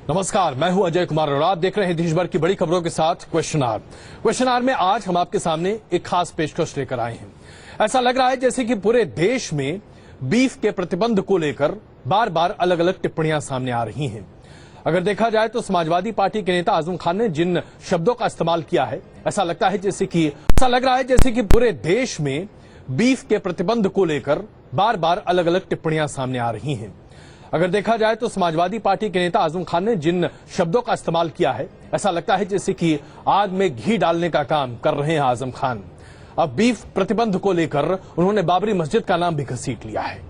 नमस्कार, मैं हूं अजय कुमार और आप देख रहे हैं देश भर की बड़ी खबरों के साथ क्वेश्चन आवर में आज हम आपके सामने एक खास पेशकश लेकर आए हैं। ऐसा लग रहा है जैसे कि पूरे देश में बीफ के प्रतिबंध को लेकर बार बार अलग अलग टिप्पणियां सामने आ रही हैं। अगर देखा जाए तो समाजवादी पार्टी के नेता आजम खान ने जिन शब्दों का इस्तेमाल किया है, ऐसा लग रहा है जैसे कि पूरे देश में बीफ के प्रतिबंध को लेकर बार बार अलग अलग टिप्पणियां सामने आ रही हैं। अगर देखा जाए तो समाजवादी पार्टी के नेता आजम खान ने जिन शब्दों का इस्तेमाल किया है, ऐसा लगता है जैसे कि आग में घी डालने का काम कर रहे हैं आजम खान। अब बीफ प्रतिबंध को लेकर उन्होंने बाबरी मस्जिद का नाम भी घसीट लिया है।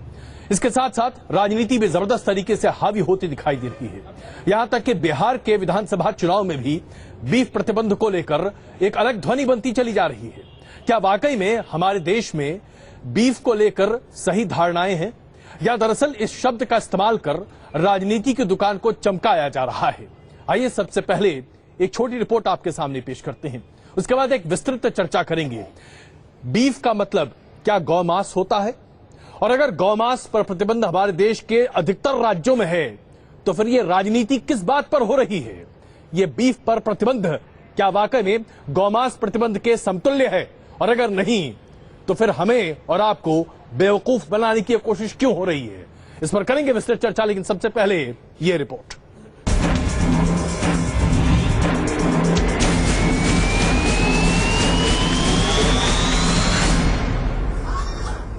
इसके साथ साथ राजनीति भी जबरदस्त तरीके से हावी होती दिखाई दे रही है। यहां तक कि बिहार के विधानसभा चुनाव में भी बीफ प्रतिबंध को लेकर एक अलग ध्वनि बनती चली जा रही है। क्या वाकई में हमारे देश में बीफ को लेकर सही धारणाएं हैं या दरअसल इस शब्द का इस्तेमाल कर राजनीति की दुकान को चमकाया जा रहा है? आइए सबसे पहले एक छोटी रिपोर्ट आपके सामने पेश करते हैं, उसके बाद एक विस्तृत चर्चा करेंगे। बीफ का मतलब क्या गौमांस होता है? और अगर गौमांस पर प्रतिबंध हमारे देश के अधिकतर राज्यों में है तो फिर यह राजनीति किस बात पर हो रही है? ये बीफ पर प्रतिबंध क्या वाकई में गौमांस प्रतिबंध के समतुल्य है? और अगर नहीं तो फिर हमें और आपको बेवकूफ बनाने की कोशिश क्यों हो रही है? इस पर करेंगे विस्तृत चर्चा, लेकिन सबसे पहले ये रिपोर्ट।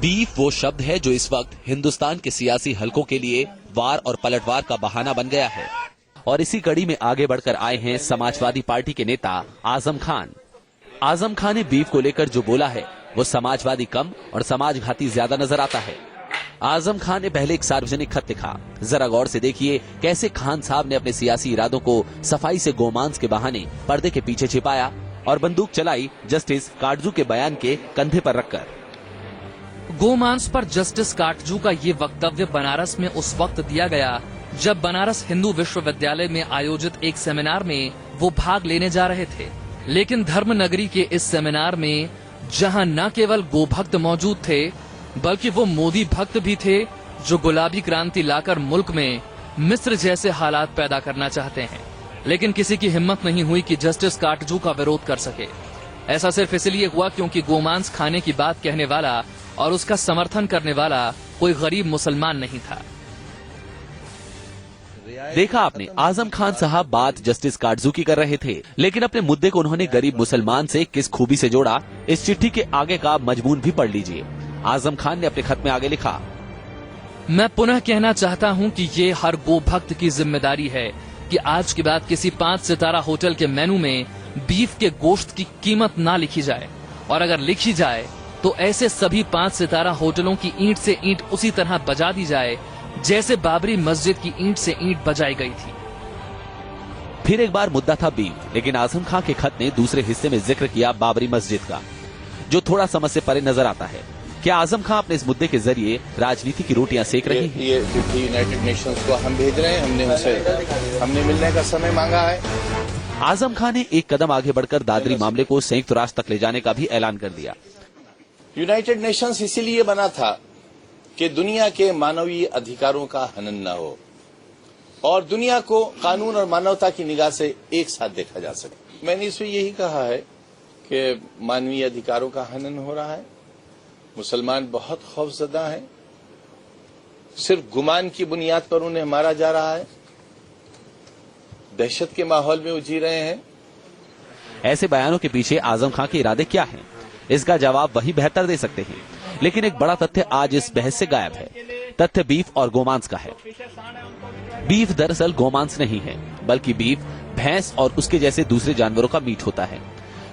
बीफ वो शब्द है जो इस वक्त हिंदुस्तान के सियासी हलकों के लिए वार और पलटवार का बहाना बन गया है। और इसी कड़ी में आगे बढ़कर आए हैं समाजवादी पार्टी के नेता आजम खान। आजम खान ने बीफ को लेकर जो बोला है वो समाजवादी कम और समाजघाती ज्यादा नजर आता है। आजम खान ने पहले एक सार्वजनिक खत लिखा। जरा गौर से देखिए कैसे खान साहब ने अपने सियासी इरादों को सफाई से गोमांस के बहाने पर्दे के पीछे छिपाया और बंदूक चलाई जस्टिस काटजू के बयान के कंधे पर रखकर। गोमांस पर जस्टिस काटजू का ये वक्तव्य बनारस में उस वक्त दिया गया जब बनारस हिंदू विश्वविद्यालय में आयोजित एक सेमिनार में वो भाग लेने जा रहे थे। लेकिन धर्म नगरी के इस सेमिनार में जहां न केवल गोभक्त मौजूद थे बल्कि वो मोदी भक्त भी थे जो गुलाबी क्रांति लाकर मुल्क में मिस्र जैसे हालात पैदा करना चाहते हैं। लेकिन किसी की हिम्मत नहीं हुई कि जस्टिस काटजू का विरोध कर सके। ऐसा सिर्फ इसलिए हुआ क्योंकि गोमांस खाने की बात कहने वाला और उसका समर्थन करने वाला कोई गरीब मुसलमान नहीं था। देखा आपने, आजम खान साहब बात जस्टिस काटजू की कर रहे थे, लेकिन अपने मुद्दे को उन्होंने गरीब मुसलमान से किस खूबी से जोड़ा, इस चिट्ठी के आगे का मजमून भी पढ़ लीजिए। आजम खान ने अपने खत में आगे लिखा, मैं पुनः कहना चाहता हूं कि ये हर गोभक्त की जिम्मेदारी है कि आज के बाद किसी 5 सितारा होटल के मेनू में बीफ के गोश्त की कीमत ना लिखी जाए, और अगर लिखी जाए तो ऐसे सभी 5 सितारा होटलों की ईंट से ईंट उसी तरह बजा दी जाए जैसे बाबरी मस्जिद की ईंट से ईंट बजाई गई थी। फिर एक बार मुद्दा था बीफ, लेकिन आजम खान के खत ने दूसरे हिस्से में जिक्र किया बाबरी मस्जिद का, जो थोड़ा समझ से परे नजर आता है। क्या आजम खान अपने इस मुद्दे के जरिए राजनीति की रोटियां सेक रहे हैं? ये चिट्ठी यूनाइटेड नेशंस को हम भेज रहे हैं, हमने मिलने का समय मांगा है। आजम खान ने एक कदम आगे बढ़कर दादरी मामले को संयुक्त राष्ट्र तक ले जाने का भी ऐलान कर दिया। यूनाइटेड नेशंस इसीलिए बना था कि दुनिया के मानवीय अधिकारों का हनन न हो और दुनिया को कानून और मानवता की निगाह से एक साथ देखा जा सके। मैंने इसमें यही कहा है कि मानवीय अधिकारों का हनन हो रहा है, मुसलमान बहुत खौफजदा हैं, सिर्फ गुमान की बुनियाद पर उन्हें मारा जा रहा है, दहशत के माहौल में वो जी रहे हैं। ऐसे बयानों के पीछे आजम खान के इरादे क्या हैं? इसका जवाब वही बेहतर दे सकते हैं, लेकिन एक बड़ा तथ्य आज इस बहस से गायब है। तथ्य बीफ और गोमांस का है। बीफ दरअसल गोमांस नहीं है, बल्कि बीफ भैंस और उसके जैसे दूसरे जानवरों का मीट होता है।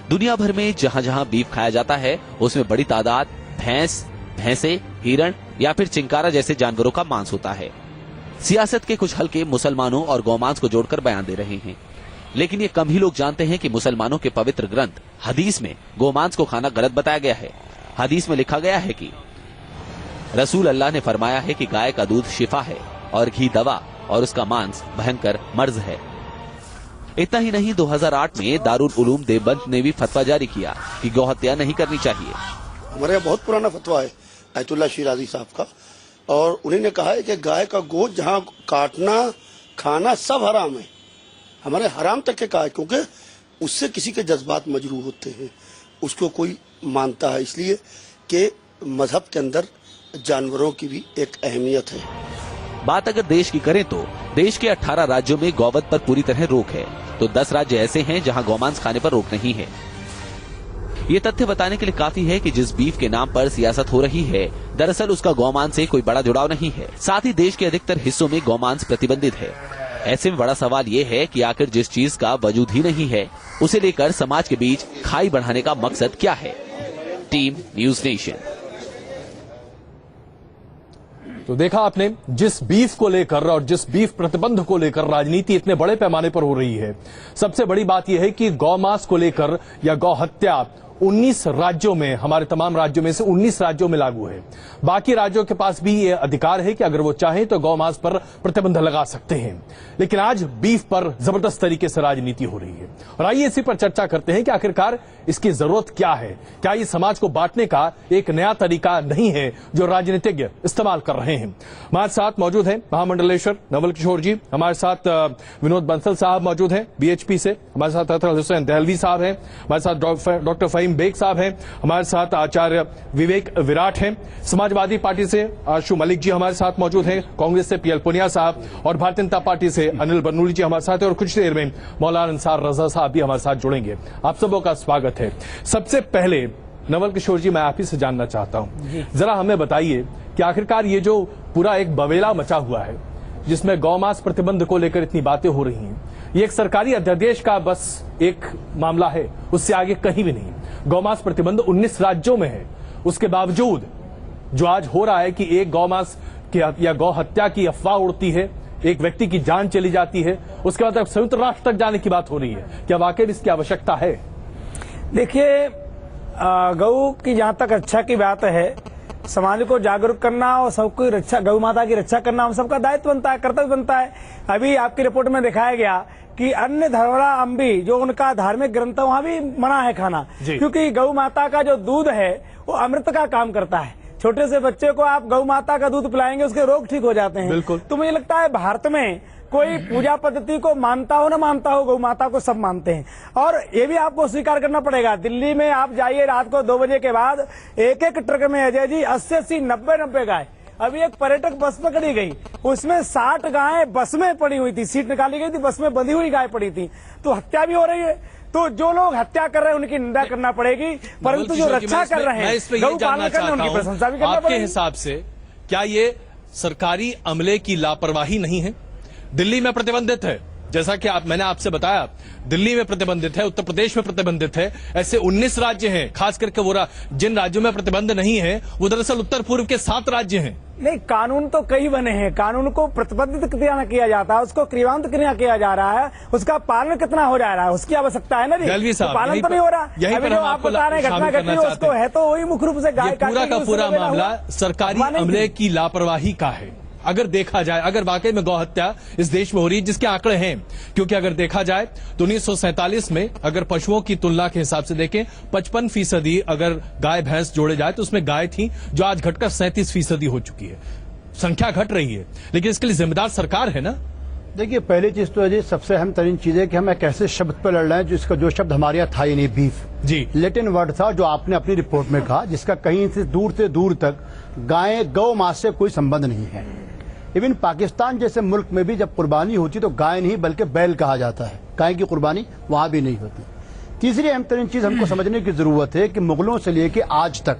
दुनिया भर में जहां जहां बीफ खाया जाता है उसमें बड़ी तादाद भैंस, भैंसे, हिरण या फिर चिंकारा जैसे जानवरों का मांस होता है। सियासत के कुछ हलके मुसलमानों और गोमांस को जोड़कर बयान दे रहे हैं, लेकिन ये कम ही लोग जानते हैं कि मुसलमानों के पवित्र ग्रंथ हदीस में गोमांस को खाना गलत बताया गया है। हदीस में लिखा गया है कि रसूल अल्लाह ने फरमाया है कि गाय का दूध शिफा है और घी दवा और उसका मांस भयंकर मर्ज है। इतना ही नहीं, 2008 में दारुल उलूम देवबंद ने भी फतवा जारी किया कि गौहत्या नहीं करनी चाहिए। हमारे यहाँ बहुत पुराना फतवा है आयतुल्लाह शिराजी साहब का, और उन्होंने कहा है कि गाय का गोश्त जहाँ काटना खाना सब हराम है। हमारे हराम तक के कहा है, क्योंकि उससे किसी के जज्बात मजरूह होते हैं, उसको कोई मानता है, इसलिए कि मजहब के अंदर जानवरों की भी एक अहमियत है। बात अगर देश की करें तो देश के 18 राज्यों में गौवध पर पूरी तरह रोक है, तो 10 राज्य ऐसे हैं जहां गौमांस खाने पर रोक नहीं है। ये तथ्य बताने के लिए काफी है कि जिस बीफ के नाम पर सियासत हो रही है, दरअसल उसका गौमांस से कोई बड़ा जुड़ाव नहीं है। साथ ही देश के अधिकतर हिस्सों में गौमांस प्रतिबंधित है। ऐसे में बड़ा सवाल ये है कि आखिर जिस चीज का वजूद ही नहीं है, उसे लेकर समाज के बीच खाई बढ़ाने का मकसद क्या है। Team news nation. तो देखा आपने, जिस बीफ को लेकर और जिस बीफ प्रतिबंध को लेकर राजनीति इतने बड़े पैमाने पर हो रही है, सबसे बड़ी बात यह है कि गौमांस को लेकर या गौ हत्या 19 राज्यों में, हमारे तमाम राज्यों में से 19 राज्यों में लागू है। बाकी राज्यों के पास भी ये अधिकार है कि अगर वो चाहें तो गौमांस पर प्रतिबंध लगा सकते हैं। लेकिन आज बीफ पर जबरदस्त तरीके से राजनीति हो रही है और आइए इसी पर चर्चा करते हैं कि आखिरकार इसकी जरूरत क्या है। क्या ये समाज को बांटने का एक नया तरीका नहीं है जो राजनीतिज्ञ इस्तेमाल कर रहे हैं? हमारे साथ मौजूद हैं महामंडलेश्वर नवल किशोर जी, हमारे साथ विनोद बंसल साहब मौजूद हैं बीएचपी से, हमारे साथ अतुल हुसैन दहलवी साहब हैं, हमारे साथ डॉक्टर फहीम बेग साहब हैं, हमारे साथ आचार्य विवेक विराट हैं, समाजवादी पार्टी से आशु मलिक जी हमारे साथ मौजूद हैं, कांग्रेस से पीएल पुनिया साहब और भारतीय जनता पार्टी से अनिल बर्नूली जी हमारे साथ हैं और कुछ देर में मौलाना अंसार रजा साहब भी हमारे साथ जुड़ेंगे। आप सबों का स्वागत है। सबसे पहले नवल किशोर जी, मैं आप ही से जानना चाहता हूं, जरा हमें बताइए कि आखिरकार ये जो पूरा एक बवेला मचा हुआ है जिसमें गौमांस प्रतिबंध को लेकर इतनी बातें हो रही हैं, ये एक सरकारी अध्यादेश का बस एक मामला है, उससे आगे कहीं भी नहीं। गौमांस प्रतिबंध 19 राज्यों में है, उसके बावजूद जो आज हो रहा है कि एक गौमांस या गौ हत्या की अफवाह उड़ती है, एक व्यक्ति की जान चली जाती है, उसके बाद अब संयुक्त राष्ट्र तक जाने की बात हो रही है। क्या वाकई इसकी आवश्यकता है? देखिए, गौ की जहां तक रक्षा की बात है, समाज को जागरूक करना और सबकी रक्षा, गौ माता की रक्षा करना हम सबका दायित्व बनता है, कर्तव्य बनता है। अभी आपकी रिपोर्ट में दिखाया गया कि अन्य धर्मावलंबी जो उनका धार्मिक ग्रंथ है वहां भी मना है खाना, क्योंकि गौ माता का जो दूध है वो अमृत का काम करता है। छोटे से बच्चे को आप गौ माता का दूध पिलाएंगे, उसके रोग ठीक हो जाते हैं। बिल्कुल। तो मुझे लगता है भारत में कोई पूजा पद्धति को मानता हो ना मानता हो, गौ माता को सब मानते हैं। और ये भी आपको स्वीकार करना पड़ेगा, दिल्ली में आप जाइए रात को 2 बजे के बाद, एक एक ट्रक में अजय जी 80-80, 90-90 गाय। अभी एक पर्यटक बस पकड़ी गई, उसमें 60 गायें बस में पड़ी हुई थी, सीट निकाली गई थी, बस में बंधी हुई गाय पड़ी थी। तो हत्या भी हो रही है। तो जो लोग हत्या कर रहे हैं उनकी निंदा करना पड़ेगी, परंतु जो रक्षा कर रहे हैं गौ पालन करने उनकी प्रशंसा भी करना आपके पड़ेगी। हिसाब से क्या ये सरकारी अमले की लापरवाही नहीं है? दिल्ली में प्रतिबंधित है, जैसा कि मैंने आपसे बताया, दिल्ली में प्रतिबंधित है, उत्तर प्रदेश में प्रतिबंधित है, ऐसे 19 राज्य हैं। खास करके वो जिन राज्यों में प्रतिबंध नहीं है वो दरअसल उत्तर पूर्व के 7 राज्य हैं। नहीं, कानून तो कई बने हैं, कानून को प्रतिबंधित कितना किया जाता है, उसको क्रियान्वित कितना किया जा रहा है, उसका पालन कितना हो जा रहा है, उसकी आवश्यकता है ना जी। तो पालन तो नहीं हो रहा। यहीं पर जो आप बता रहे हैं घटना घटी उसको है तो वही मुख्य रूप से गाय पूरा का पूरा मामला सरकारी अमले की लापरवाही का है। अगर देखा जाए, अगर वाकई में गौ हत्या इस देश में हो रही है, जिसके आंकड़े हैं, क्योंकि अगर देखा जाए तो 1947 में अगर पशुओं की तुलना के हिसाब से देखें 55% अगर गाय भैंस जोड़े जाए तो उसमें गाय थी, जो आज घटकर 37% हो चुकी है। संख्या घट रही है, लेकिन इसके लिए जिम्मेदार सरकार है ना। देखिए, पहली चीज तो है जी, सबसे अहम तरीन चीज है कि हम एक ऐसे शब्द पर लड़ रहे हैं जिसका जो शब्द हमारे यहाँ था ही नहीं, बीफ जी, लैटिन वर्ड था जो आपने अपनी रिपोर्ट में कहा, जिसका कहीं से दूर तक गाय गौ मास से कोई संबंध नहीं है। इवन पाकिस्तान जैसे मुल्क में भी जब कुर्बानी होती तो गाय नहीं बल्कि बैल कहा जाता है, गाय की कुर्बानी वहां भी नहीं होती। तीसरी अहम तरीन चीज हमको समझने की जरूरत है कि मुगलों से लेकर आज तक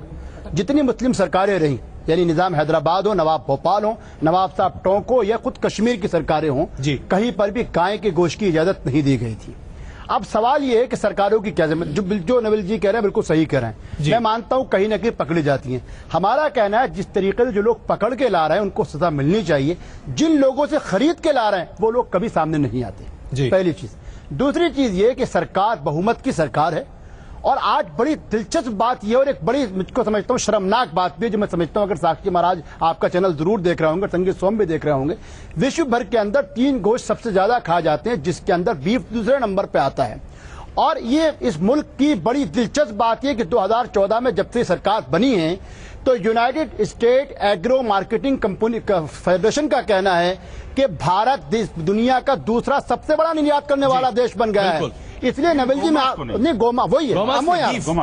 जितनी मुस्लिम सरकारें रही, यानी निजाम हैदराबाद हो, नवाब भोपाल हो, नवाब साहब टोंक हो या खुद कश्मीर की सरकारें हों, कहीं पर भी गाय के गोश्त की इजाजत नहीं दी गई थी। अब सवाल ये है कि सरकारों की क्या जिम्मेदारी, जो नवल जी कह रहे हैं बिल्कुल सही कह रहे हैं, मैं मानता हूं कहीं ना कहीं पकड़ी जाती हैं। हमारा कहना है जिस तरीके से जो लोग पकड़ के ला रहे हैं उनको सजा मिलनी चाहिए, जिन लोगों से खरीद के ला रहे हैं वो लोग कभी सामने नहीं आते, पहली चीज। दूसरी चीज ये कि सरकार बहुमत की सरकार है, और आज बड़ी दिलचस्प बात यह और एक बड़ी मुझको समझता हूं शर्मनाक बात भी, जो मैं समझता हूं अगर साक्षी महाराज आपका चैनल जरूर देख रहे होंगे, संगीत सोम भी देख रहे होंगे, विश्व भर के अंदर 3 गोश्त सबसे ज्यादा खाए जाते हैं, जिसके अंदर बीफ दूसरे नंबर पे आता है। और ये इस मुल्क की बड़ी दिलचस्प बात यह कि 2014 में जब से सरकार बनी है तो United state agro marketing company federation का कहना है कि भारत दुनिया का दूसरा सबसे बड़ा निर्यात करने वाला देश बन गया है। इसलिए नवल जी नहीं गोमा वही है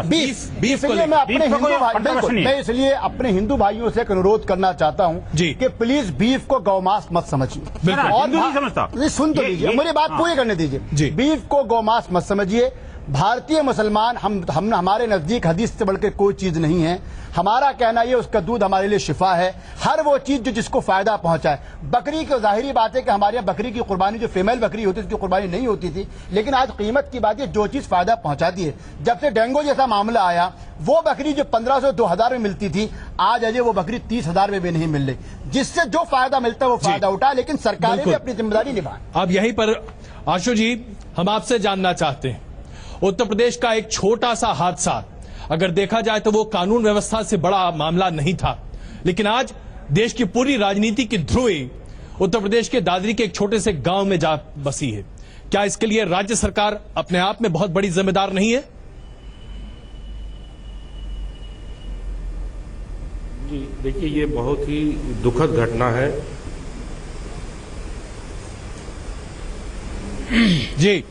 बीफ। इसलिए मैं अपने हिंदू भाई मैं इसलिए अपने हिंदू भाइयों से एक अनुरोध करना चाहता हूं कि प्लीज बीफ को गौमांस मत समझिए। और सुन तो लीजिए, मेरी बात पूरी करने दीजिए। बीफ को गौमांस मत समझिए। भारतीय मुसलमान हम हमारे नजदीक हदीस से बढ़कर कोई चीज नहीं है। हमारा कहना ये उसका दूध हमारे लिए शिफा है। हर वो चीज जो जिसको फायदा पहुंचाए। बकरी की जाहिरी बात है कि हमारे यहाँ बकरी की कुर्बानी जो फीमेल बकरी होती थी उसकी कुर्बानी नहीं होती थी, लेकिन आज कीमत की बात है जो चीज फायदा पहुंचाती है। जब से डेंगू जैसा मामला आया वो बकरी जो 1500-2000 में मिलती थी आज अजय वो बकरी 30,000 में भी नहीं मिल रही। जिससे जो फायदा मिलता है वो फायदा उठाए, लेकिन सरकारें भी अपनी जिम्मेदारी निभाएं। अब यहीं पर आशु जी हम आपसे जानना चाहते हैं, उत्तर प्रदेश का एक छोटा सा हादसा अगर देखा जाए तो वो कानून व्यवस्था से बड़ा मामला नहीं था, लेकिन आज देश की पूरी राजनीति की ध्रुवी उत्तर प्रदेश के दादरी के एक छोटे से गांव में जा बसी है। क्या इसके लिए राज्य सरकार अपने आप में बहुत बड़ी जिम्मेदार नहीं है? जी देखिए, ये बहुत ही दुखद घटना है। जी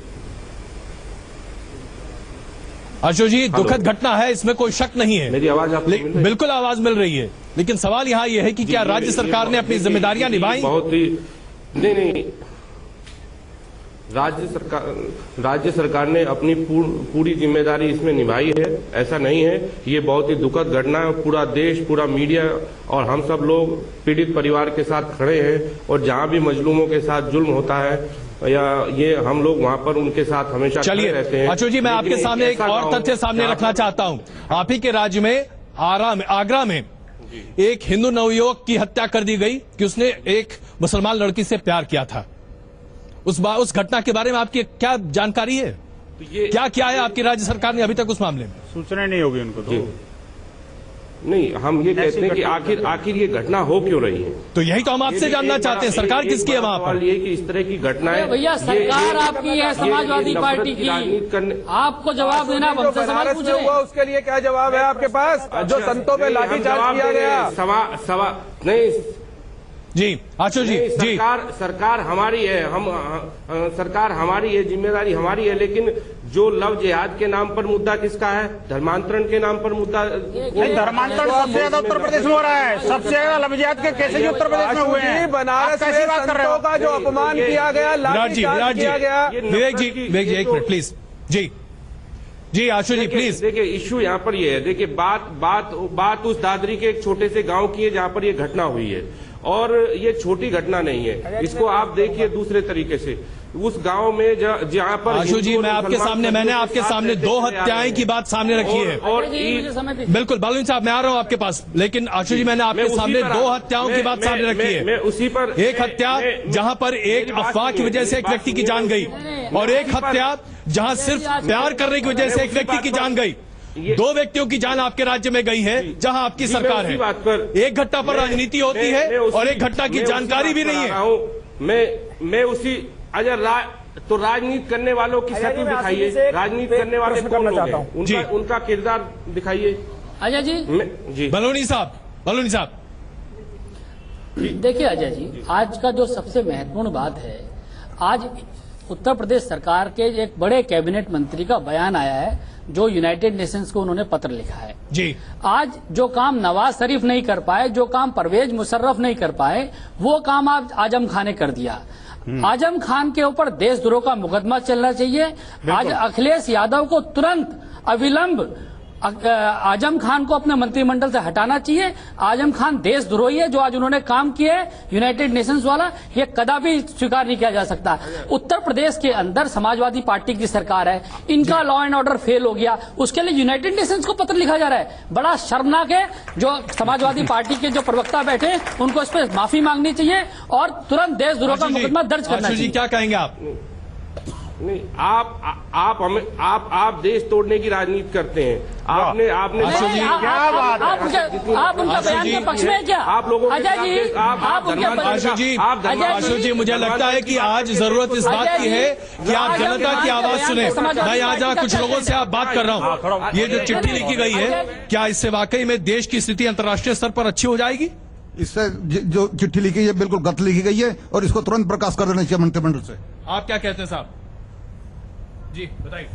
अशोक जी, दुखद घटना है, इसमें कोई शक नहीं है। मेरी आवाज आपको मिल रही है? बिल्कुल आवाज मिल रही है, लेकिन सवाल यहाँ यह है कि क्या राज्य सरकार ने अपनी जिम्मेदारियां निभाई? बहुत ही नहीं, राज्य सरकार ने अपनी पूरी जिम्मेदारी इसमें निभाई है, ऐसा नहीं है। ये बहुत ही दुखद घटना है। पूरा देश, पूरा मीडिया और हम सब लोग पीड़ित परिवार के साथ खड़े हैं, और जहां भी मजलूमों के साथ जुल्म होता है या ये हम लोग वहां पर उनके साथ हमेशा खड़े रहते हैं। अशोक जी, मैं आपके सामने एक और तथ्य सामने रखना चाहता हूं। आप ही के राज्य में आगरा में एक हिंदू नवयुवक की हत्या कर दी गई कि उसने एक मुसलमान लड़की से प्यार किया था। उस घटना के बारे में आपकी क्या जानकारी है? क्या किया है आपकी राज्य सरकार ने अभी तक उस मामले में? सूचना नहीं होगी उनको तो नहीं, हम ये कहते हैं कि आखिर ये घटना हो क्यों रही है। तो यही तो हम आपसे जानना चाहते हैं, सरकार किसकी है वहाँ पर? ये कि इस तरह की घटनाएं, भैया सरकार आपकी है, समाजवादी पार्टी की, आपको जवाब देना। हमसे सवाल पूछ रहे हैं, उसके लिए क्या जवाब है आपके पास? जो संतों पे लाठीचार्ज किया गया, नहीं जी आशु जी, जी सरकार हमारी है, सरकार हमारी है, जिम्मेदारी हमारी है, लेकिन जो लव जिहाद के नाम पर मुद्दा किसका है? धर्मांतरण के नाम पर मुद्दा। धर्मांतरण सबसे ज्यादा उत्तर प्रदेश में हो रहा है। सबसे ज्यादा लव जिहाद के कैसे उत्तर प्रदेश में हुए हैं? बनारस में संतों का जो अपमान किया गया, लाठीचार्ज किया गया। विवेक जी एक मिनट प्लीज। जी आशु जी प्लीज। देखिए इश्यू यहाँ पर ये है, देखिए बात उस दादरी के एक छोटे से गांव की है जहाँ पर ये घटना हुई है, और ये छोटी घटना नहीं है। इसको आप देखिए दूसरे तरीके से। उस गांव में जहाँ पर आशु जी, मैंने आपके सामने 2 हत्याएं की बात सामने रखी है। और बिल्कुल बालूनी साहब, मैं आ रहा हूँ आपके पास, लेकिन आशु जी मैंने आपके सामने 2 हत्याओं की बात सामने रखी है। मैं उसी पर, एक हत्या जहाँ पर एक अफवाह की वजह से एक व्यक्ति की जान गई, और एक हत्या जहाँ सिर्फ प्यार करने की वजह से एक व्यक्ति की जान गई। 2 व्यक्तियों की जान आपके राज्य में गई है जहां आपकी सरकार है। एक घटना पर राजनीति होती है और एक घटना की जानकारी भी नहीं है। मैं उसी तो राजनीति करने वालों की शक्ल दिखाइए, राजनीति करने वाले कौन लोग हैं, उनका किरदार दिखाइए। अजय जी, बलूनी साहब देखिए अजय जी, आज का जो सबसे महत्वपूर्ण बात है, आज उत्तर प्रदेश सरकार के एक बड़े कैबिनेट मंत्री का बयान आया है, जो यूनाइटेड नेशंस को उन्होंने पत्र लिखा है। जी आज जो काम नवाज शरीफ नहीं कर पाए, जो काम परवेज मुशर्रफ नहीं कर पाए, वो काम आज आजम खान ने कर दिया। आजम खान के ऊपर देशद्रोह का मुकदमा चलना चाहिए। आज अखिलेश यादव को तुरंत अविलंब आजम खान को अपने मंत्रिमंडल से हटाना चाहिए। आजम खान देशद्रोही है, जो आज उन्होंने काम किया है यूनाइटेड नेशंस वाला, ये कदापि स्वीकार नहीं किया जा सकता। उत्तर प्रदेश के अंदर समाजवादी पार्टी की सरकार है, इनका लॉ एंड ऑर्डर फेल हो गया, उसके लिए यूनाइटेड नेशंस को पत्र लिखा जा रहा है। बड़ा शर्मनाक है। जो समाजवादी पार्टी के जो प्रवक्ता बैठे उनको इस पर माफी मांगनी चाहिए और तुरंत देशद्रोह का मुकदमा दर्ज करना चाहिए। क्या कहेंगे आप? नहीं, आप देश तोड़ने की राजनीति करते हैं। आपने आशु जी, क्या बात है? आप उनका बयान के पक्ष में क्या? आप लोगों के अजय जी, आप उनके आशु जी, मुझे लगता है कि आज जरूरत इस बात की है कि आप जनता की आवाज सुने। मैं आज कुछ लोगों से आप बात कर रहा हूँ। ये जो चिट्ठी लिखी गई है, क्या इससे वाकई में देश की स्थिति अंतर्राष्ट्रीय स्तर पर अच्छी हो जाएगी? इससे जो चिट्ठी लिखी है बिल्कुल गलत लिखी गई है और इसको तुरंत प्रकाश कर देना चाहिए मंत्रिमंडल से। आप क्या कहते हैं साहब? जी बताइए,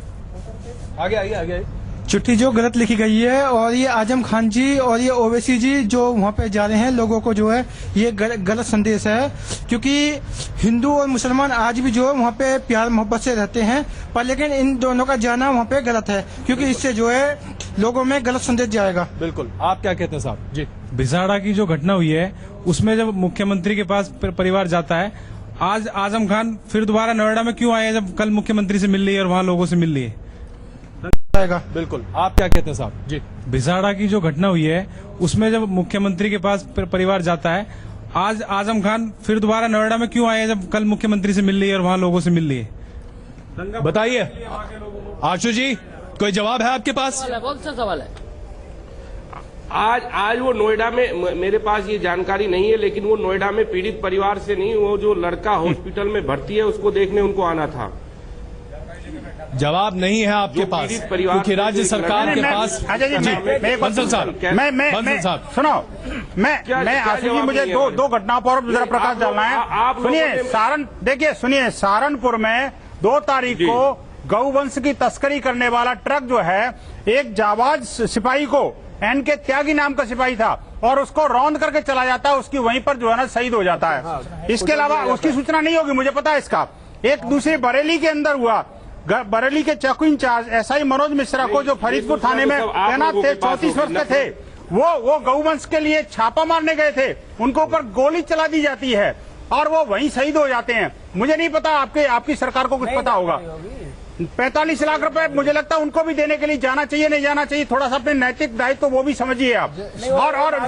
आगे आइए। चिट्ठी जो गलत लिखी गई है और ये आजम खान जी और ये ओवैसी जी जो वहाँ पे जा रहे हैं लोगों को जो है ये गलत संदेश है, क्योंकि हिंदू और मुसलमान आज भी जो है वहाँ पे प्यार मोहब्बत से रहते हैं, पर लेकिन इन दोनों का जाना वहाँ पे गलत है, क्योंकि इससे जो है लोगों में गलत संदेश जाएगा। बिल्कुल, आप क्या कहते हैं साहब? जी, भिसाड़ा की जो घटना हुई है उसमें जब मुख्यमंत्री के पास परिवार जाता है, आज आजम खान फिर दोबारा नोएडा में क्यों आए हैं जब कल मुख्यमंत्री से मिल रही है और वहाँ लोगों से मिल रही है? बिल्कुल, आप क्या कहते हैं साहब? जी, भिसाड़ा की जो घटना हुई है उसमें जब मुख्यमंत्री के पास परिवार जाता है, आज आजम खान फिर दोबारा नोएडा में क्यों आए हैं जब कल मुख्यमंत्री से मिल रही है और वहाँ लोगों से मिल रही है? बताइए आशु जी, कोई जवाब है आपके पास? बहुत सा सवाल है। आज वो नोएडा में, मेरे पास ये जानकारी नहीं है, लेकिन वो नोएडा में पीड़ित परिवार से नहीं, वो जो लड़का हॉस्पिटल में भर्ती है उसको देखने उनको आना था। जवाब नहीं है आपके पास, क्योंकि राज्य सरकार के पास। बंसल साहब, सुनो, मैं आशु जी, मुझे दो घटनाओं पर जरा प्रकाश डालना है। सुनिए, सुनिए, सहारनपुर में 2 तारीख को गौवंश की तस्करी करने वाला ट्रक जो है, एक जाबाज सिपाही को, एन के त्यागी नाम का सिपाही था, और उसको रौंद करके चला जाता है, उसकी वहीं पर जो है ना शहीद हो जाता है। इसके अलावा उसकी सूचना नहीं होगी, मुझे पता है इसका। एक दूसरी बरेली के अंदर हुआ, बरेली के चौकी इंचार्ज एसआई मनोज मिश्रा को, जो फरीदपुर थाने में तैनात थे, 34 वर्ष के थे, वो गौवंश के लिए छापा मारने गए थे, उनको ऊपर गोली चला दी जाती है और वो वहीं शहीद हो जाते हैं। मुझे नहीं पता, आपकी सरकार को कुछ पता होगा। 45 लाख रुपए मुझे लगता है उनको भी देने के लिए जाना चाहिए, नहीं जाना चाहिए, थोड़ा सा अपने नैतिक दायित्व तो वो भी समझिए आप। और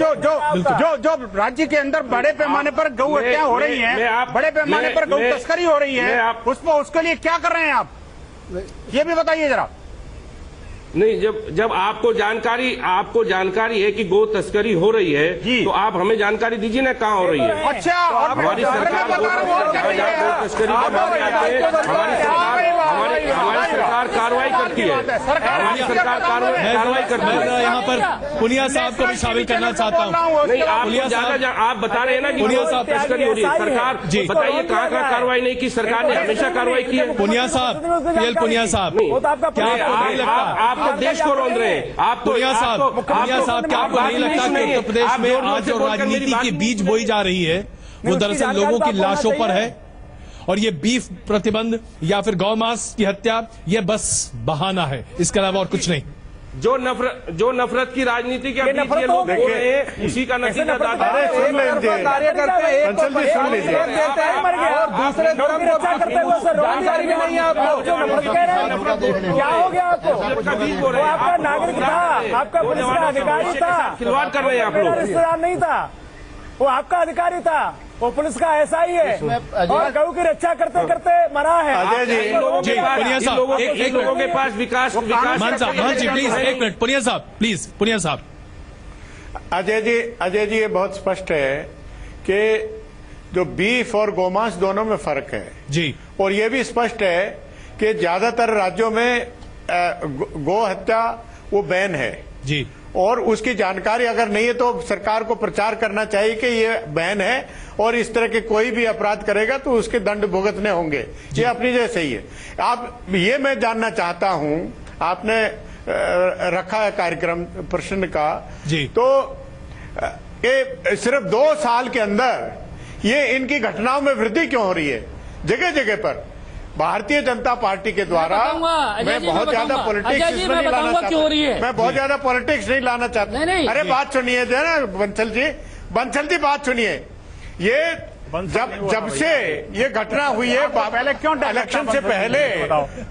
जो राज्य के अंदर बड़े पैमाने पर गौ हत्या हो रही है, बड़े पैमाने पर गौ तस्करी हो रही है, उसके लिए क्या कर रहे हैं आप, ये भी बताइए जरा। नहीं, जब आपको जानकारी है कि गौ तस्करी हो रही है, तो आप हमें जानकारी दीजिए ना कहाँ हो रही है। अच्छा, हमारी सरकार गौ तस्करी के मामले आते हैं, हमारी सरकार कार्रवाई करती है, हमारी सरकार कार्रवाई करती है। मैं यहाँ पर पुनिया साहब को भी शामिल करना चाहता हूँ। नहीं, आप बता रहे हैं ना कि गौ तस्करी हो रही है, सरकार बताइए कहाँ कार्रवाई नहीं की, सरकार ने हमेशा कार्रवाई की है। पुनिया साहब, पुनिया साहब, क्या आपको नहीं लगता आप तो देश को रोंद रहे हैं? आप तो पुनिया साहब, क्या आपको नहीं लगता कि उत्तर प्रदेश में आज जो राजनीति की बीज बोई जा रही है वो दरअसल लोगों की लाशों पर है, और ये बीफ प्रतिबंध या फिर गौमांस की हत्या ये बस बहाना है, इसके अलावा और कुछ नहीं। जो नफरत की राजनीति के बीच ये लोग बोल रहे हैं, उसी का नतीजा दादा है। कार्यकर्ता सुन लीजिए, और दूसरे धर्म को जानकारी भी नहीं है आपको, क्या हो गया आपको? वो आपका नागरिक था, आपका पुलिस का अधिकारी था, खिलवाड़ कर रहे हैं आप लोग। रिश्तेदार नहीं था, वो आपका अधिकारी था, वो पुलिस का ऐसा ही है, और गऊ की रक्षा करते करते मरा है। अजय जी, पुनिया साहब, एक लोगों के पास विकास मान जी प्लीज, एक मिनट, पुनिया साहब प्लीज, पुनिया साहब। अजय जी, ये बहुत स्पष्ट है कि जो बीफ और गोमांस दोनों में फर्क है जी, और ये भी स्पष्ट है कि ज्यादातर राज्यों में गो हत्या वो बैन है जी, और उसकी जानकारी अगर नहीं है तो सरकार को प्रचार करना चाहिए कि ये बैन है और इस तरह के कोई भी अपराध करेगा तो उसके दंड भुगतने होंगे। ये अपनी जगह सही है। आप ये मैं जानना चाहता हूं, आपने रखा है कार्यक्रम प्रश्न का जी, तो ये सिर्फ 2 साल के अंदर ये इनकी घटनाओं में वृद्धि क्यों हो रही है? जगह जगह पर भारतीय जनता पार्टी के द्वारा मैं बहुत ज्यादा पॉलिटिक्स इसमें नहीं लाना चाहता, मैं बहुत ज्यादा पॉलिटिक्स नहीं लाना चाहता। अरे बात सुनिए ना बंसल जी, बात सुनिए। ये जब से ये घटना हुई है, पहले क्यों इलेक्शन से पहले,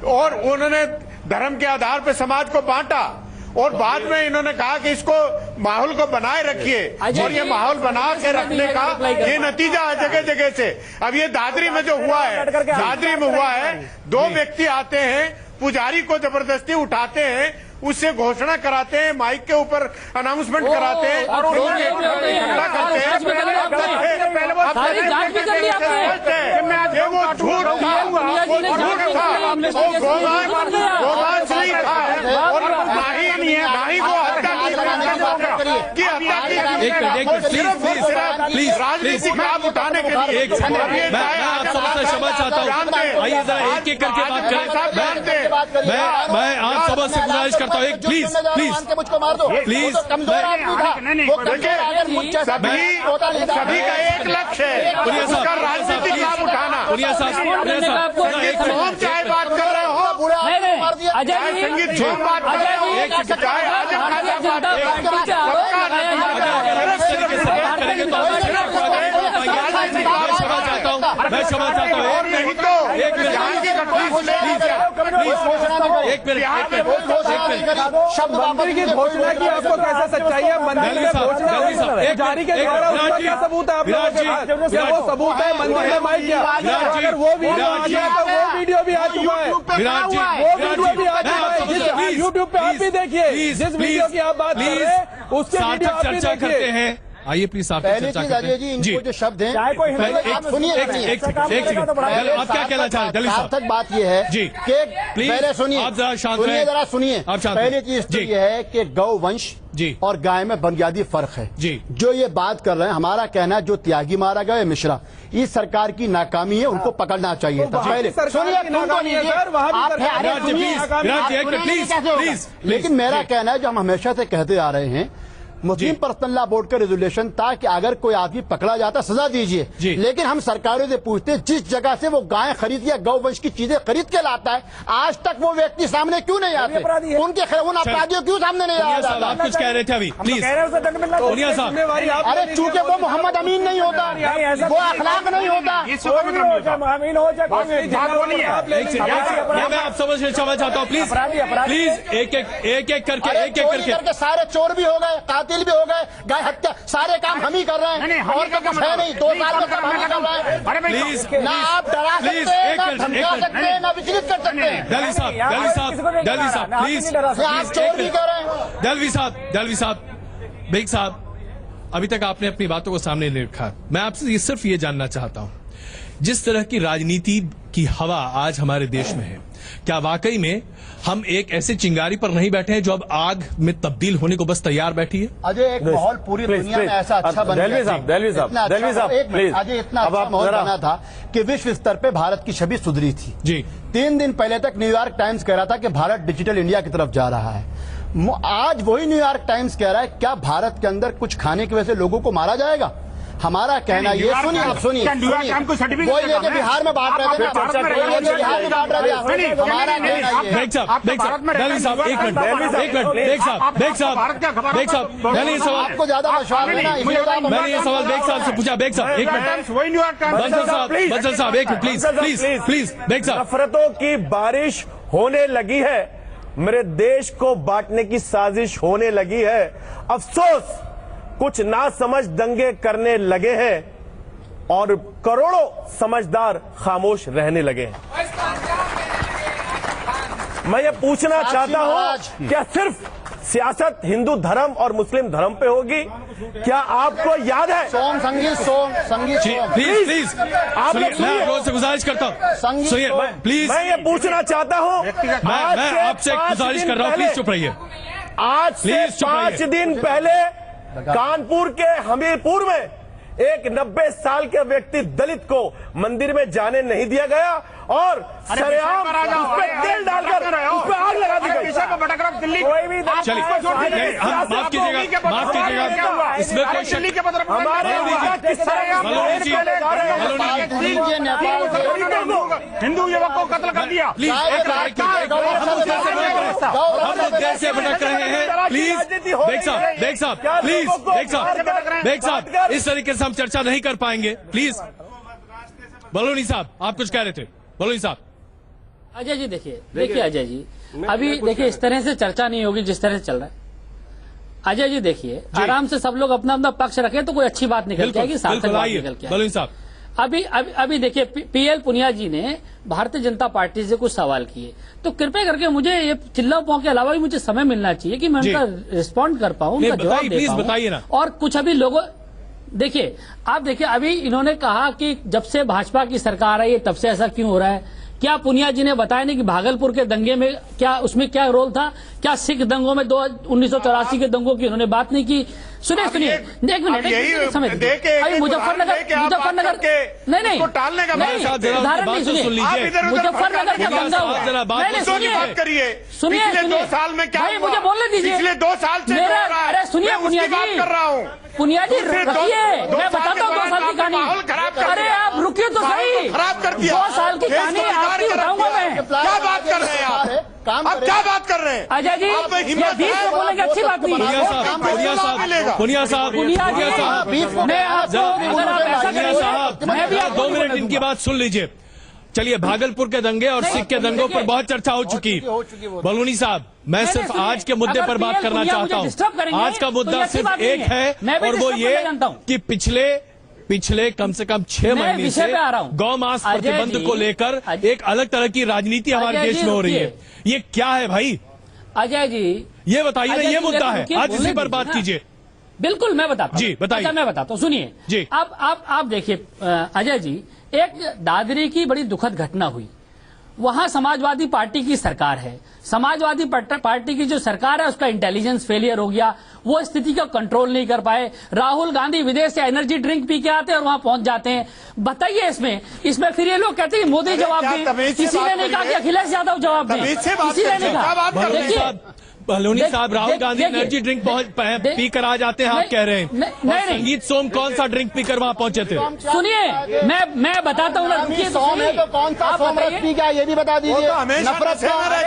और उन्होंने धर्म के आधार पर समाज को बांटा, और बाद में इन्होंने कहा कि इसको माहौल को बनाए रखिए, और ये माहौल बना के रखने का ये नतीजा है जगह जगह से। अब ये दादरी में जो हुआ है, दादरी में हुआ है, 2 व्यक्ति आते हैं, पुजारी को जबरदस्ती उठाते हैं, उससे घोषणा कराते हैं, माइक के ऊपर अनाउंसमेंट कराते हैं, और इकट्ठा करते हैं। ये वो झूठ था, वो झूठ था, वो गोमांस नहीं था, और ना ही वो हत्या की राजनीतिक लाभ उठाने के लिए। मैं आप सबसे क्षमा चाहता हूँ, आइए जरा एक एक करके बात करें। मैं आप सबसे गुजारिश करता हूँ, एक प्लीज मुझको मार दो प्लीज। सभी का एक लक्ष्य है, उसका राजनीतिक लाभ उठाना। हम चाहे बात कर रहे हो, चाहे संगीत झूम बात कर रहे हो, चाहे आजम खान बात कर रहे मैं क्षमा चाहता हूँ, और नहीं तो एक शब्द मंत्री की घोषणा की आपको कैसे सच्चाई है? मंदिर में घोषणा जारी के द्वारा उसका क्या सबूत है? आप लोगों के पास वो सबूत है मंदिर में माइक किया, अगर वो वीडियो आ गया तो वो वीडियो भी आ चुका है, वो वीडियो भी आ चुका है यूट्यूब पे। आप भी देखिए, जिस वीडियो की आप बात कर रहे हैं उसके वीडियो आप भी देखिए। आइए प्लीज आप पहले चीज अजय जी, इनको जो शब्द हैं, आप क्या कहना चाह रहे हैं? सार्थक बात यह है जी कि पहले सुनिए, जरा सुनिए। पहली चीज तो यह है कि गौ वंश जी और गाय में बुनियादी फर्क है जी। जो ये बात कर रहे हैं, हमारा कहना है जो त्यागी मारा गया मिश्रा, इस सरकार की नाकामी है, उनको पकड़ना चाहिए था। पहले सुनिए, प्लीज। लेकिन मेरा कहना है जो हम हमेशा से कहते आ रहे हैं, मुस्लिम पर्सनल लॉ बोर्ड का रेजोल्यूशन था कि अगर कोई आदमी पकड़ा जाता सजा दीजिए, लेकिन हम सरकारों से पूछते जिस जगह से वो गाय खरीद या गौवंश की चीजें खरीद के लाता है, आज तक वो व्यक्ति सामने क्यों नहीं आते? उनके उन अपराधियों क्यों सामने नहीं आता? आप कुछ कह रहे थे अभी, प्लीज। अरे चूंकि वो मोहम्मद अमीन नहीं होता, वो अखलाक नहीं होता। मैं आप समझ क्षमा चाहता हूँ, प्लीज प्लीज। एक एक करके सारे चोर भी हो गए, कातिल भी हो गए, गाय हत्या, सारे काम हम ही कर रहे हैं, और तो कुछ है नहीं। 2 साल में सब हम ही कर रहे हैं। प्लीज ना आप डरा सकते हैं, ना धमका सकते हैं, ना विचलित कर सकते हैं। दलवी साहब प्लीज। आप चोर भी कर रहे हैं। दलवी साहब, बेग साहब, अभी तक आपने अपनी बातों को सामने नहीं रखा। मैं आपसे सिर्फ ये जानना चाहता हूँ, जिस तरह की राजनीति की हवा आज हमारे देश में है, क्या वाकई में हम एक ऐसे चिंगारी पर नहीं बैठे हैं जो अब आग में तब्दील होने को बस तैयार बैठी है? अजय, एक माहौल पूरी दुनिया में ऐसा अच्छा बन गया, अजय इतना अच्छा माहौल बना था कि विश्व स्तर पे भारत की छवि सुधरी थी जी। 3 दिन पहले तक न्यूयॉर्क टाइम्स कह रहा था कि भारत डिजिटल इंडिया की तरफ जा रहा है। आज वही न्यूयॉर्क टाइम्स कह रहा है क्या भारत के अंदर कुछ खाने की वजह से लोगों को मारा जाएगा? हमारा कहना ये सुनिए, आप सुनिए, वो लेके बिहार में बांट रहे थे, बिहार में बांट रहे थे। हमारा कहना ये, आपको ज्यादा विश्वास है ना, मैंने ये सवाल बेग साहब से पूछा। बेग साहब एक मिनट, बंसल साहब एक मिनट प्लीज। बेग साहब, नफरतों की बारिश होने लगी है, मेरे देश को बांटने की साजिश होने लगी है। अफसोस कुछ नासमझ दंगे करने लगे हैं और करोड़ों समझदार खामोश रहने लगे हैं। मैं ये पूछना चाहता हूं, क्या सिर्फ सियासत हिंदू धर्म और मुस्लिम धर्म पे होगी? क्या आपको याद है संगीत प्लीज आप लोग से गुजारिश करता हूँ, सुनिए प्लीज। मैं ये पूछना चाहता हूं, मैं आपसे गुजारिश कर रहा हूँ, प्लीज चुप रहिए। आज से 5 दिन पहले कानपुर के हमीरपुर में एक 90 साल के व्यक्ति दलित को मंदिर में जाने नहीं दिया गया और सरेआम उस पे तेल डालकर उस पे आग लगा दी गई। चलिए, हम माफ कीजिएगा, इसमें कोई हमारे हिंदू युवक को कत्ल कर दिया। प्लीज हम लोग देश से भटक रहे हैं, प्लीज। बेग साहब, इस तरीके से हम चर्चा नहीं कर पाएंगे, प्लीज। बलूनी साहब, आप कुछ कह रहे थे, बलूनी साहब। अजय जी देखिए अजय जी, अभी देखिए इस तरह से चर्चा नहीं होगी जिस तरह से चल रहा है। अजय जी देखिए, आराम से सब लोग अपना अपना पक्ष रखें तो कोई अच्छी बात निकल के आएगी, सार्थक बात निकल के आएगी। अभी देखिए पीएल पुनिया जी ने भारतीय जनता पार्टी से कुछ सवाल किए, तो कृपया करके मुझे ये चिल्ला पाओ के अलावा भी मुझे समय मिलना चाहिए कि मैं उनका रिस्पॉन्ड कर पाऊं, उनका जवाब दे पाऊं। और कुछ अभी लोगों देखिए, आप देखिए अभी इन्होंने कहा कि जब से भाजपा की सरकार आई है तब से ऐसा क्यों हो रहा है। क्या पुनिया जी ने बताया नहीं कि भागलपुर के दंगे में क्या उसमें क्या रोल था? क्या सिख दंगों में 1984 के दंगों की उन्होंने बात नहीं की? सुनिए एक मिनट समय अभी मुजफ्फरनगर नहीं टालने का उदाहरण नहीं सुनिए, मुजफ्फरनगर का दंगा हुआ, सुनिए 2 साल में क्या मुझे बोलने दीजिए, पिछले 2 साल से अरे सुनिए पुनिया जी रखिए, मैं बताता हूँ 2 साल की कहानी। अरे आप रुकिए तो सही, खराब कर दिया 2 साल की कहानी आपकी बताऊंगा मैं। क्या बात कर रहे हैं आप क्या बात कर रहे हैं अजय जी? ये बीच में बोलेंगे अच्छी बात नहीं है। पुनिया साहब मैं आपको अगर आप ऐसा करेंगे मैं भी 2 मिनट इनकी बात सुन लीजिए। चलिए, भागलपुर के दंगे और सिख के दंगों पर बहुत चर्चा हो चुकी। बलूनी साहब, मैं सिर्फ आज के मुद्दे पर बात करना चाहता हूँ। आज का मुद्दा सिर्फ एक है और वो ये कि पिछले कम से कम 6 महीने से गौ मांस प्रतिबंध को लेकर एक अलग तरह की राजनीति हमारे देश में हो रही है। ये क्या है भाई? अजय जी ये बताइए ना, ये मुद्दा है, आज इसी पर बात कीजिए। बिल्कुल मैं बताता हूँ जी, बताइए। मैं बताता हूँ, सुनिए जी। अब आप देखिए अजय जी, एक दादरी की बड़ी दुखद घटना हुई। वहां समाजवादी पार्टी की सरकार है, समाजवादी पार्टी की जो सरकार है उसका इंटेलिजेंस फेलियर हो गया, वो स्थिति को कंट्रोल नहीं कर पाए। राहुल गांधी विदेश से एनर्जी ड्रिंक पी के आते हैं और वहां पहुंच जाते हैं। बताइए इसमें फिर ये लोग कहते हैं मोदी जवाब दें, किसी ने नहीं कहा कि अखिलेश यादव जवाब दें, किसी ने नहीं कहा। देखिए बहलोनी साहब, Rahul Gandhi energy drink P कर आ जाते हैं, आप कह रहे हैं। नहीं संगीत सोम कौन सा ड्रिंक पीकर वहां पहुंचे थे? सुनिए मैं बताता हूँ, तो कौन सा सोमरस पी गया ये भी बता दीजिए। नफरत झगड़े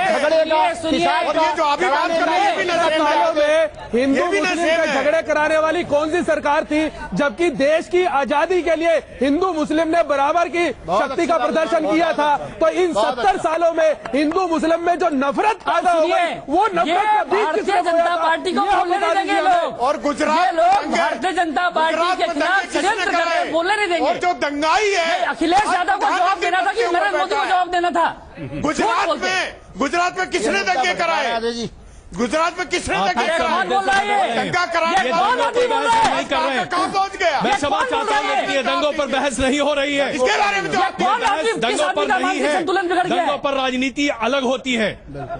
हिंदू मुस्लिम के झगड़े कराने वाली कौन सी सरकार थी, जबकि देश की आजादी के लिए हिंदू मुस्लिम ने बराबर की शक्ति का प्रदर्शन किया था। तो इन 70 सालों में हिंदू मुस्लिम में जो नफरत पैदा हो गई, वो नफरत भारतीय जनता पार्टी को बोलने नहीं देंगे लोग। और गुजरात लोग भारतीय जनता पार्टी के खिलाफ षड्यंत्र कर रहे हैं, बोलने नहीं देंगे। और जो दंगाई है, अखिलेश यादव को जवाब देना था कि नरेंद्र मोदी को जवाब देना था। गुजरात में किसने दंगे कराए? गुजरात में किसने दंगा कराया? कहाँ पहुँच गया? मैं क्षमा चाहता हूँ, लेकिन ये दंगों पर बहस नहीं हो रही है। इसके बारे में दंगों पर नहीं है, दंगों पर राजनीति अलग होती है।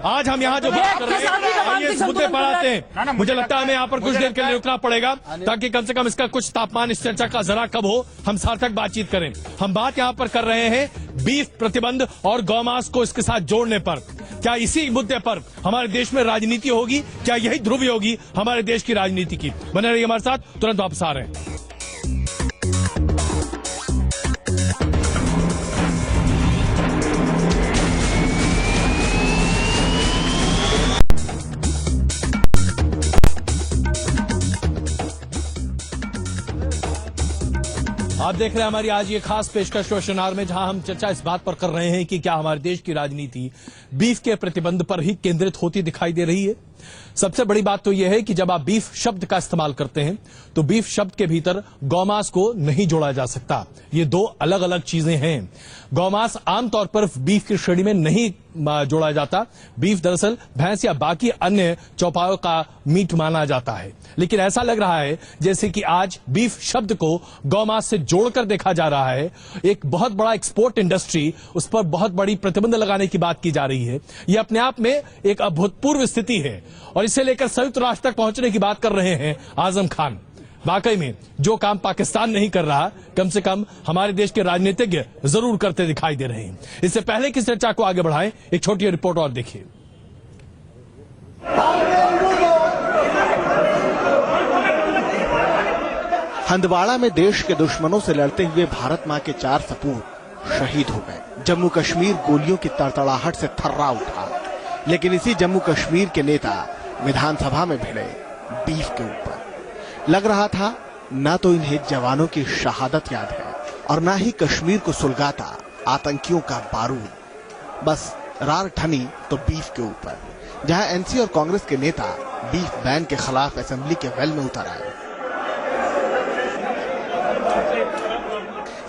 आज हम यहाँ जो बात कर रहे हैं इस मुद्दे पर आते हैं। मुझे लगता है हमें यहाँ पर कुछ देर के लिए रुकना पड़ेगा, ताकि कम से कम इसका कुछ तापमान इस चर्चा का जरा कम हो, हम सार्थक बातचीत करें। हम बात यहाँ पर कर रहे हैं बीफ प्रतिबंध और गौमांस को इसके साथ जोड़ने पर। क्या इसी मुद्दे पर हमारे देश में राजनीति होगी? क्या यही ध्रुवी होगी हमारे देश की राजनीति की? बने रहिए हमारे साथ, तुरंत वापस आ रहे हैं। आप देख रहे हैं हमारी आज ये खास पेशकश क्वेश्चन आवर में, जहां हम चर्चा इस बात पर कर रहे हैं कि क्या हमारे देश की राजनीति बीफ के प्रतिबंध पर ही केंद्रित होती दिखाई दे रही है। सबसे बड़ी बात तो यह है कि जब आप बीफ शब्द का इस्तेमाल करते हैं तो बीफ शब्द के भीतर गौमांस को नहीं जोड़ा जा सकता। ये 2 अलग अलग चीजें हैं। गौमांस आमतौर पर बीफ की श्रेणी में नहीं जोड़ा जाता। बीफ दरअसल भैंस या बाकी अन्य चौपायों का मीट माना जाता है, लेकिन ऐसा लग रहा है जैसे कि आज बीफ शब्द को गौमांस से जोड़कर देखा जा रहा है। एक बहुत बड़ा एक्सपोर्ट इंडस्ट्री, उस पर बहुत बड़ी प्रतिबंध लगाने की बात की जा रही है। यह अपने आप में एक अभूतपूर्व स्थिति है और इसे लेकर संयुक्त राष्ट्र तक पहुंचने की बात कर रहे हैं आजम खान। वाकई में जो काम पाकिस्तान नहीं कर रहा, कम से कम हमारे देश के राजनीतिज्ञ जरूर करते दिखाई दे रहे हैं। इससे पहले की चर्चा को आगे बढ़ाएं, एक छोटी रिपोर्ट और देखिए। हंदवाड़ा में देश के दुश्मनों से लड़ते हुए भारत मां के 4 सपूत शहीद हो गए। जम्मू कश्मीर गोलियों की तड़तड़ाहट से थर्रा उठा, लेकिन इसी जम्मू कश्मीर के नेता विधानसभा में भिड़े बीफ के ऊपर। लग रहा था न तो इन्हें जवानों की शहादत याद है और न ही कश्मीर को सुलगाता आतंकियों का बारूद। बस रार ठनी तो बीफ के ऊपर, जहां एनसी और कांग्रेस के नेता बीफ बैन के खिलाफ असेंबली के वेल में उतर आए।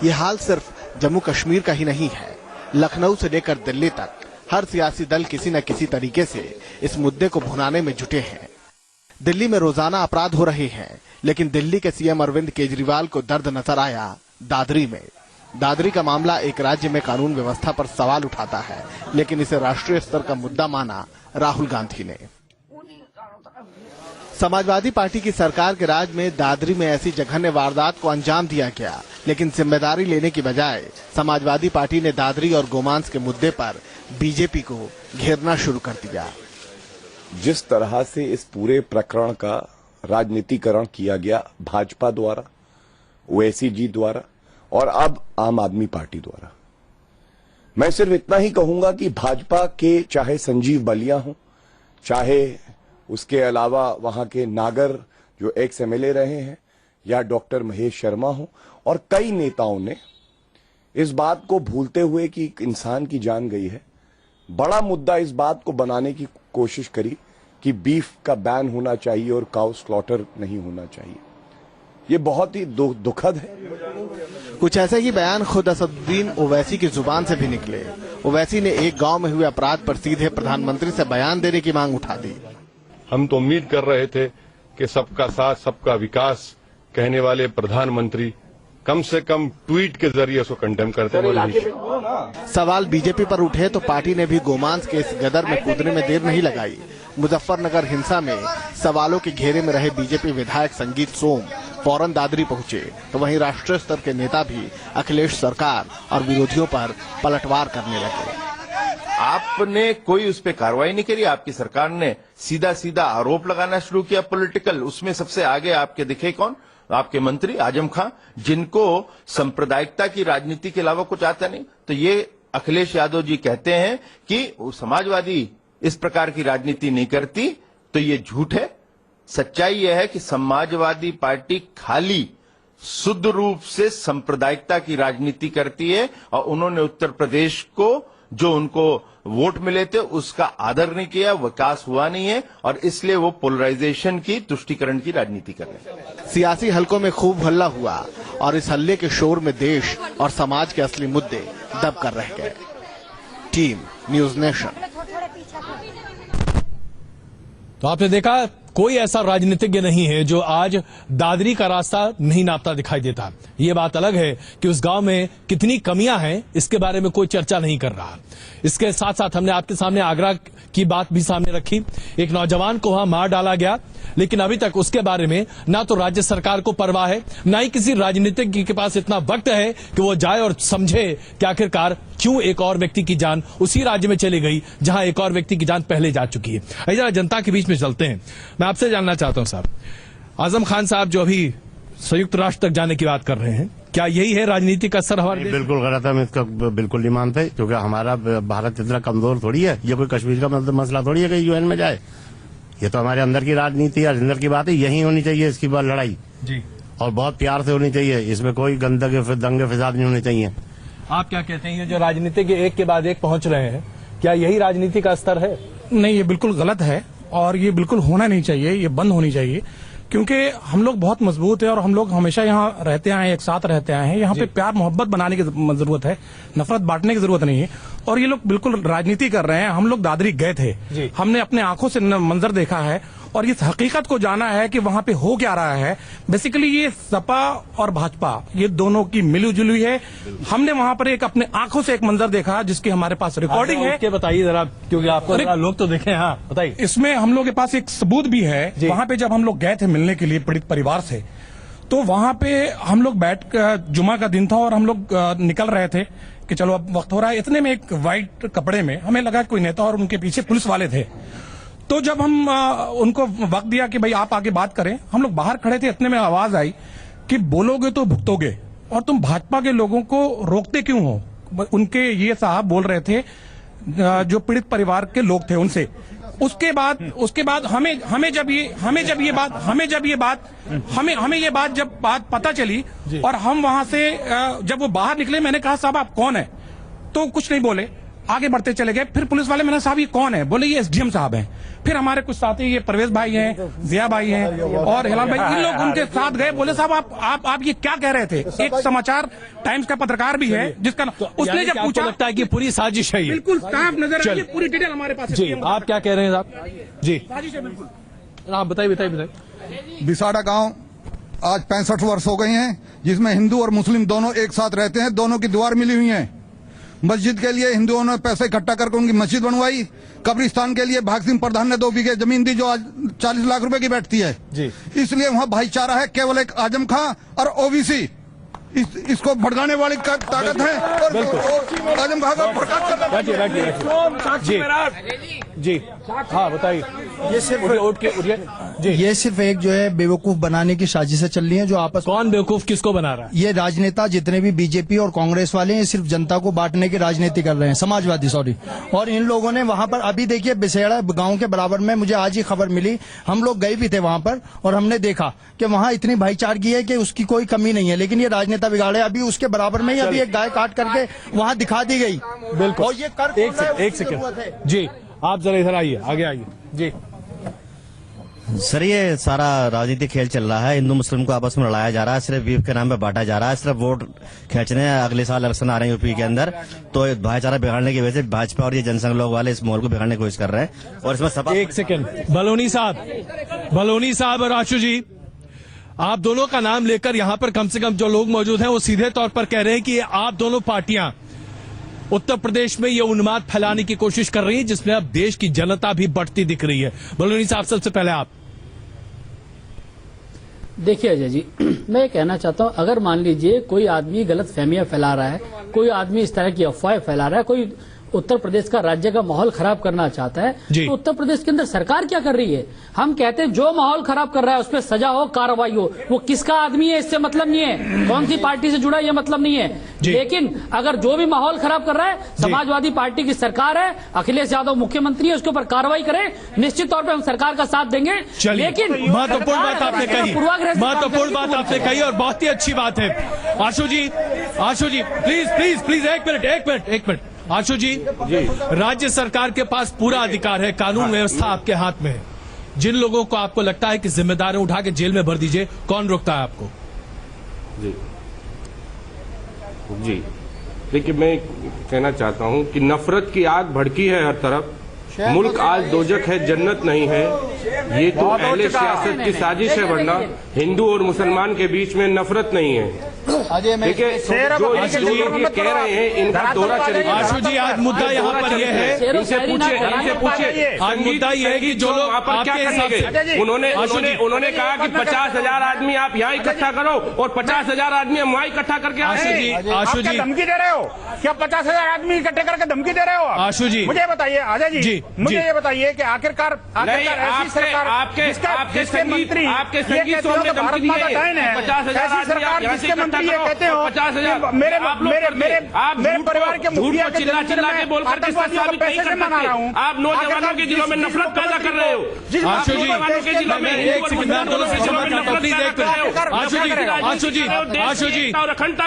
ये हाल सिर्फ जम्मू कश्मीर का ही नहीं है। लखनऊ से लेकर दिल्ली तक हर सियासी दल किसी न किसी तरीके से इस मुद्दे को भुनाने में जुटे हैं। दिल्ली में रोजाना अपराध हो रहे हैं, लेकिन दिल्ली के सीएम अरविंद केजरीवाल को दर्द नजर आया दादरी में। दादरी का मामला एक राज्य में कानून व्यवस्था पर सवाल उठाता है, लेकिन इसे राष्ट्रीय स्तर का मुद्दा माना राहुल गांधी ने। समाजवादी पार्टी की सरकार के राज में दादरी में ऐसी जघन्य वारदात को अंजाम दिया गया, लेकिन जिम्मेदारी लेने की बजाय समाजवादी पार्टी ने दादरी और गोमांस के मुद्दे पर बीजेपी को घेरना शुरू कर दिया। जिस तरह से इस पूरे प्रकरण का राजनीतिकरण किया गया भाजपा द्वारा, ओवैसी जी द्वारा और अब आम आदमी पार्टी द्वारा, मैं सिर्फ इतना ही कहूंगा कि भाजपा के चाहे संजीव बलिया हो, चाहे उसके अलावा वहां के नागर जो एक्स एमएलए रहे हैं, या डॉक्टर महेश शर्मा हो, और कई नेताओं ने इस बात को भूलते हुए कि एक इंसान की जान गई है, बड़ा मुद्दा इस बात को बनाने की कोशिश करी कि बीफ का बैन होना चाहिए और काउ स्लॉटर नहीं होना चाहिए। ये बहुत ही दुखद है। कुछ ऐसे ही बयान खुद असदुद्दीन ओवैसी की जुबान से भी निकले। ओवैसी ने एक गांव में हुए अपराध पर सीधे प्रधानमंत्री से बयान देने की मांग उठा दी। हम तो उम्मीद कर रहे थे कि सबका साथ सबका विकास कहने वाले प्रधानमंत्री कम से कम ट्वीट के जरिए उसको कंडेम करते हैं। सवाल बीजेपी पर उठे तो पार्टी ने भी गोमांस के इस गदर में कूदने में देर नहीं लगाई। मुजफ्फरनगर हिंसा में सवालों के घेरे में रहे बीजेपी विधायक संगीत सोम फौरन दादरी पहुंचे, तो वहीं राष्ट्रीय स्तर के नेता भी अखिलेश सरकार और विरोधियों पर पलटवार करने लगे। आपने कोई उस पर कार्रवाई नहीं करी, आपकी सरकार ने सीधा सीधा आरोप लगाना शुरू किया पॉलिटिकल। उसमें सबसे आगे आपके दिखे कौन? आपके मंत्री आजम खां, जिनको सांप्रदायिकता की राजनीति के अलावा कुछ आता नहीं। तो ये अखिलेश यादव जी कहते हैं कि समाजवादी इस प्रकार की राजनीति नहीं करती, तो ये झूठ है। सच्चाई यह है कि समाजवादी पार्टी खाली शुद्ध रूप से सांप्रदायिकता की राजनीति करती है, और उन्होंने उत्तर प्रदेश को जो उनको वोट मिले थे उसका आदर नहीं किया, विकास हुआ नहीं है, और इसलिए वो पोलराइजेशन की, तुष्टीकरण की राजनीति कर रहे हैं। सियासी हलकों में खूब हल्ला हुआ और इस हल्ले के शोर में देश और समाज के असली मुद्दे दब कर रह गए। Team news nation. तो आपने देखा, कोई ऐसा राजनीतिज्ञ नहीं है जो आज दादरी का रास्ता नहीं नापता दिखाई देता। ये बात अलग है कि उस गांव में कितनी कमियां हैं, इसके बारे में कोई चर्चा नहीं कर रहा। इसके साथ साथ हमने आपके सामने आगरा की बात भी सामने रखी। एक नौजवान को वहां मार डाला गया, लेकिन अभी तक उसके बारे में ना तो राज्य सरकार को परवाह है, ना ही किसी राजनीतिज्ञ के पास इतना वक्त है कि वो जाए और समझे कि आखिरकार क्यों एक और व्यक्ति की जान उसी राज्य में चली गई जहां एक और व्यक्ति की जान पहले जा चुकी है। जरा जनता के बीच में चलते हैं। मैं आपसे जानना चाहता हूं साहब, आजम खान साहब जो अभी संयुक्त राष्ट्र तक जाने की बात कर रहे हैं, क्या यही है राजनीति का असर हमारे? बिल्कुल गलत है, हम इसका बिल्कुल नहीं मानते, क्योंकि हमारा भारत इतना कमजोर थोड़ी है। ये कोई कश्मीर का मसला थोड़ी है कि यूएन में जाए। ये तो हमारे अंदर की राजनीति है, अंदर की बात है। यही होनी चाहिए इसकी बात लड़ाई जी, और बहुत प्यार से होनी चाहिए। इसमें कोई गंदगे दंगे फिसाद नहीं होने चाहिए। आप क्या कहते हैं, जो राजनीतिज्ञ एक के बाद एक पहुंच रहे हैं, क्या यही राजनीति का स्तर है? नहीं, ये बिल्कुल गलत है और ये बिल्कुल होना नहीं चाहिए, ये बंद होनी चाहिए। क्योंकि हम लोग बहुत मजबूत है और हम लोग हमेशा यहाँ रहते आए, एक साथ रहते आए हैं। यहाँ पे प्यार मोहब्बत बनाने की जरूरत है, नफरत बांटने की जरूरत नहीं है। और ये लोग बिल्कुल राजनीति कर रहे हैं। हम लोग दादरी गए थे, हमने अपने आंखों से मंजर देखा है और इस हकीकत को जाना है कि वहाँ पे हो क्या रहा है। बेसिकली ये सपा और भाजपा, ये दोनों की मिलीजुली है। हमने वहाँ पर एक अपने आंखों से एक मंजर देखा जिसकी हमारे पास रिकॉर्डिंग है। बताइए जरा, क्योंकि आपको लोग तो देखे। हाँ बताइए। इसमें हम लोग के पास एक सबूत भी है। वहाँ पे जब हम लोग गए थे मिलने के लिए पीड़ित परिवार से, तो वहाँ पे हम लोग जुमा का दिन था और हम लोग निकल रहे थे कि चलो अब वक्त हो रहा है। इतने में एक व्हाइट कपड़े में हमें लगा कोई नेता और उनके पीछे पुलिस वाले थे। तो जब हम उनको वक्त दिया कि भाई आप आगे बात करें, हम लोग बाहर खड़े थे, इतने में आवाज आई कि बोलोगे तो भुगतोगे, और तुम भाजपा के लोगों को रोकते क्यों हो। उनके ये साहब बोल रहे थे, जो पीड़ित परिवार के लोग थे उनसे। उसके बाद हमें जब ये बात पता चली और हम वहां से जब वो बाहर निकले, मैंने कहा साहब आप कौन है, तो कुछ नहीं बोले। आगे बढ़ते चले गए। फिर पुलिस वाले मैंने साहब ये कौन है, बोले ये एसडीएम साहब हैं। फिर हमारे कुछ साथी ये परवेज भाई हैं, जिया भाई हैं और हिलाल भाई, इन लोग उनके साथ गए। बोले साहब आप ये क्या कह रहे थे। एक समाचार टाइम्स का पत्रकार भी है जिसका उसने जब पूछा, लगता है कि पूरी साजिश है ये, बिल्कुल साफ नजर आई, पूरी डिटेल हमारे पास जी। आप क्या कह रहे हैं साहब जी, साजिश है बिल्कुल। आप बताइए। बिसाड़ा गांव आज 65 वर्ष हो गए हैं, जिसमें हिंदू और मुस्लिम दोनों एक साथ रहते हैं। दोनों की दीवार मिली हुई है। मस्जिद के लिए हिंदुओं ने पैसे इकट्ठा करके उनकी मस्जिद बनवाई। कब्रिस्तान के लिए भाग सिंह प्रधान ने 2 बीघे जमीन दी जो आज 40 लाख रुपए की बैठती है जी। इसलिए वहाँ भाईचारा है, केवल एक आजम खां और ओबीसी इसको भड़काने वाली ताकत है और आजम खां को भड़का जी। हाँ बताइए। ये सिर्फ एक जो है बेवकूफ बनाने की साजिशें चल रही हैं जो आपस। कौन बेवकूफ किसको बना रहा है? ये राजनेता जितने भी बीजेपी और कांग्रेस वाले हैं सिर्फ जनता को बांटने की राजनीति कर रहे हैं, समाजवादी सॉरी। और इन लोगों ने वहां पर अभी देखिए बिसेड़ा गांव के बराबर में, मुझे आज ही खबर मिली, हम लोग गए भी थे वहां पर और हमने देखा कि वहां इतनी भाईचारगी है कि उसकी कोई कमी नहीं है। लेकिन ये राजनेता बिगाड़े, अभी उसके बराबर में ही अभी एक गाय काट करके वहां दिखा दी गई। बिल्कुल। और ये कर एक सेकंड जी, आप जरा इधर आइए, आगे आइए जी। सर ये सारा राजनीतिक खेल चल रहा है, हिंदू मुस्लिम को आपस में लड़ाया जा रहा है, सिर्फ बीफ के नाम पे बांटा जा रहा है, सिर्फ वोट खींचने। अगले साल इलेक्शन आ रहे हैं यूपी के अंदर, तो भाईचारा बिगाड़ने की वजह से भाजपा और ये जनसंघ लोग वाले इस माहौल को बिगाड़ने की कोशिश कर रहे हैं। और इसमें सपा एक सेकंड, बलोनी साहब और आशु जी, आप दोनों का नाम लेकर यहाँ पर कम से कम जो लोग मौजूद हैं वो सीधे तौर पर कह रहे हैं कि आप दोनों पार्टियां उत्तर प्रदेश में ये उन्माद फैलाने की कोशिश कर रही है, जिसमें अब देश की जनता भी बढ़ती दिख रही है। बलोनी साहब, सबसे पहले आप देखिए अजय जी, मैं ये कहना चाहता हूं, अगर मान लीजिए कोई आदमी गलत फहमियां फैला रहा है, कोई आदमी इस तरह की अफवाहें फैला रहा है, कोई उत्तर प्रदेश का राज्य का माहौल खराब करना चाहता है, तो उत्तर प्रदेश के अंदर सरकार क्या कर रही है? हम कहते हैं जो माहौल खराब कर रहा है उस पर सजा हो, कार्रवाई हो। वो किसका आदमी है इससे मतलब नहीं है, कौन सी पार्टी से जुड़ा ये मतलब नहीं है। लेकिन अगर जो भी माहौल खराब कर रहा है, समाजवादी पार्टी की सरकार है, अखिलेश यादव मुख्यमंत्री है, उसके ऊपर कार्रवाई करें, निश्चित तौर पर हम सरकार का साथ देंगे। लेकिन महत्वपूर्ण बात आपने कही और बहुत ही अच्छी बात है। आशु जी प्लीज एक मिनट। आशु जी, राज्य सरकार के पास पूरा अधिकार है, कानून व्यवस्था आपके हाथ में है। जिन लोगों को आपको लगता है कि जिम्मेदारी उठा के जेल में भर दीजिए, कौन रोकता है आपको? जी देखिए, मैं कहना चाहता हूं कि नफरत की आग भड़की है हर तरफ। मुल्क आज दोजख है, जन्नत नहीं है। ये तो अहले सियासत की साजिश है, वरना हिंदू और मुसलमान के बीच में नफरत नहीं है। देखिए, जो इस लोग ये कह रहे हैं इनका दोहरा चलेगा। आशु जी, आज मुद्दा यहाँ पर ये है, इनसे पूछिए आज मुद्दा ये है कि जो लोग आप क्या करेंगे? उन्होंने कहा कि 50,000 आदमी आप यहाँ इकट्ठा करो और 50,000 आदमी हम वहाँ इकट्ठा करके। आशु जी धमकी दे रहे हो क्या? 50,000 आदमी इकट्ठे करके धमकी दे रहे हो? आशु जी, मुझे बताइए अजय जी, मुझे ये बताइए कि आखिरकार ऐसी सरकार आपके संगीत आपके संगीत को हमने धमकी दी है। 50,000 आदमी यहाँ से इकट्ठा करो, 50,000 मेरे परिवार के मुखिया के चिल्ला के बोल करके साबित नहीं कर सकते। आप नौजवानों के दिलों में नफरत पैदा कर रहे हो। नौजवानों के दिलों में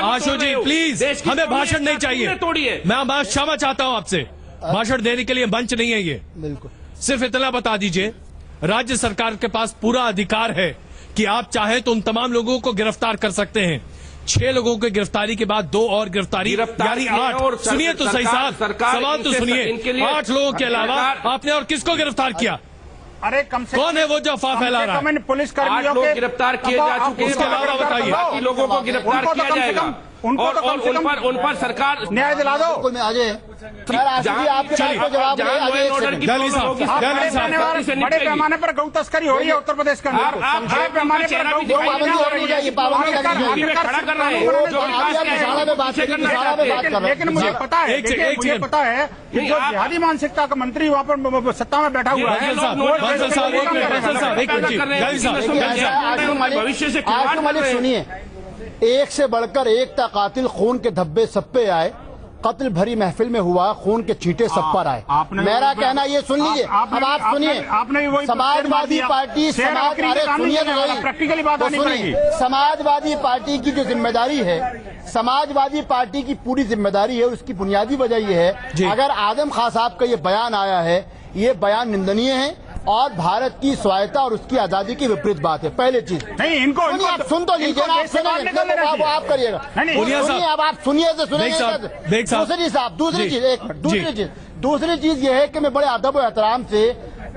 आशु जी प्लीज, हमें भाषण नहीं चाहिए। तोड़िए, मैं क्षमा चाहता हूँ आपसे, भाषण देने के लिए मंच नहीं है ये। बिल्कुल, सिर्फ इतना बता दीजिए, राज्य सरकार के पास पूरा अधिकार है कि आप चाहे तो उन तमाम लोगों को गिरफ्तार कर सकते हैं। 6 लोगों की गिरफ्तारी के बाद 2 और गिरफ्तारी, यानी 8। सुनिए तो सही साहब, सवाल तो सुनिए। 8 लोगों के अलावा आपने और किसको गिरफ्तार किया? अरे कम से कौन है वो जो अफवाह फैला रहा है? पुलिस कर्मियों को गिरफ्तार किए जा चुके हैं, उसके अलावा बताइए। बाकी लोगों को गिरफ्तार किया जाएगा और उन पर सरकार न्याय दिला दो। बड़े पैमाने पर गौ तस्करी हो रही है उत्तर प्रदेश के अंदर। बड़े पैमाने पर लेकिन मुझे पता है कि जो जिहादी मानसिकता का मंत्री वहाँ पर सत्ता में बैठा हुआ है, भविष्य से सुनिए, एक से बढ़कर एक कातिल खून के धब्बे सब पे आए कत्ल भरी महफिल में हुआ, खून के छींटे सब पर आए। मेरा कहना ये सुन लीजिए, अब आप सुनिए, समाजवादी पार्टी समाजवादी पार्टी की जो जिम्मेदारी है, समाजवादी पार्टी की पूरी जिम्मेदारी है, उसकी बुनियादी वजह ये है, अगर आजम खान साहब का ये बयान आया है, ये बयान निंदनीय है और भारत की स्वायत्ता और उसकी आजादी की विपरीत बात है। पहले चीज नहीं, इनको आप सुन तो लीजिए ना, आप करिएगा, अब आप सुनिए से सुनिए। दूसरी चीज ये है कि मैं बड़े अदब और एहतराम से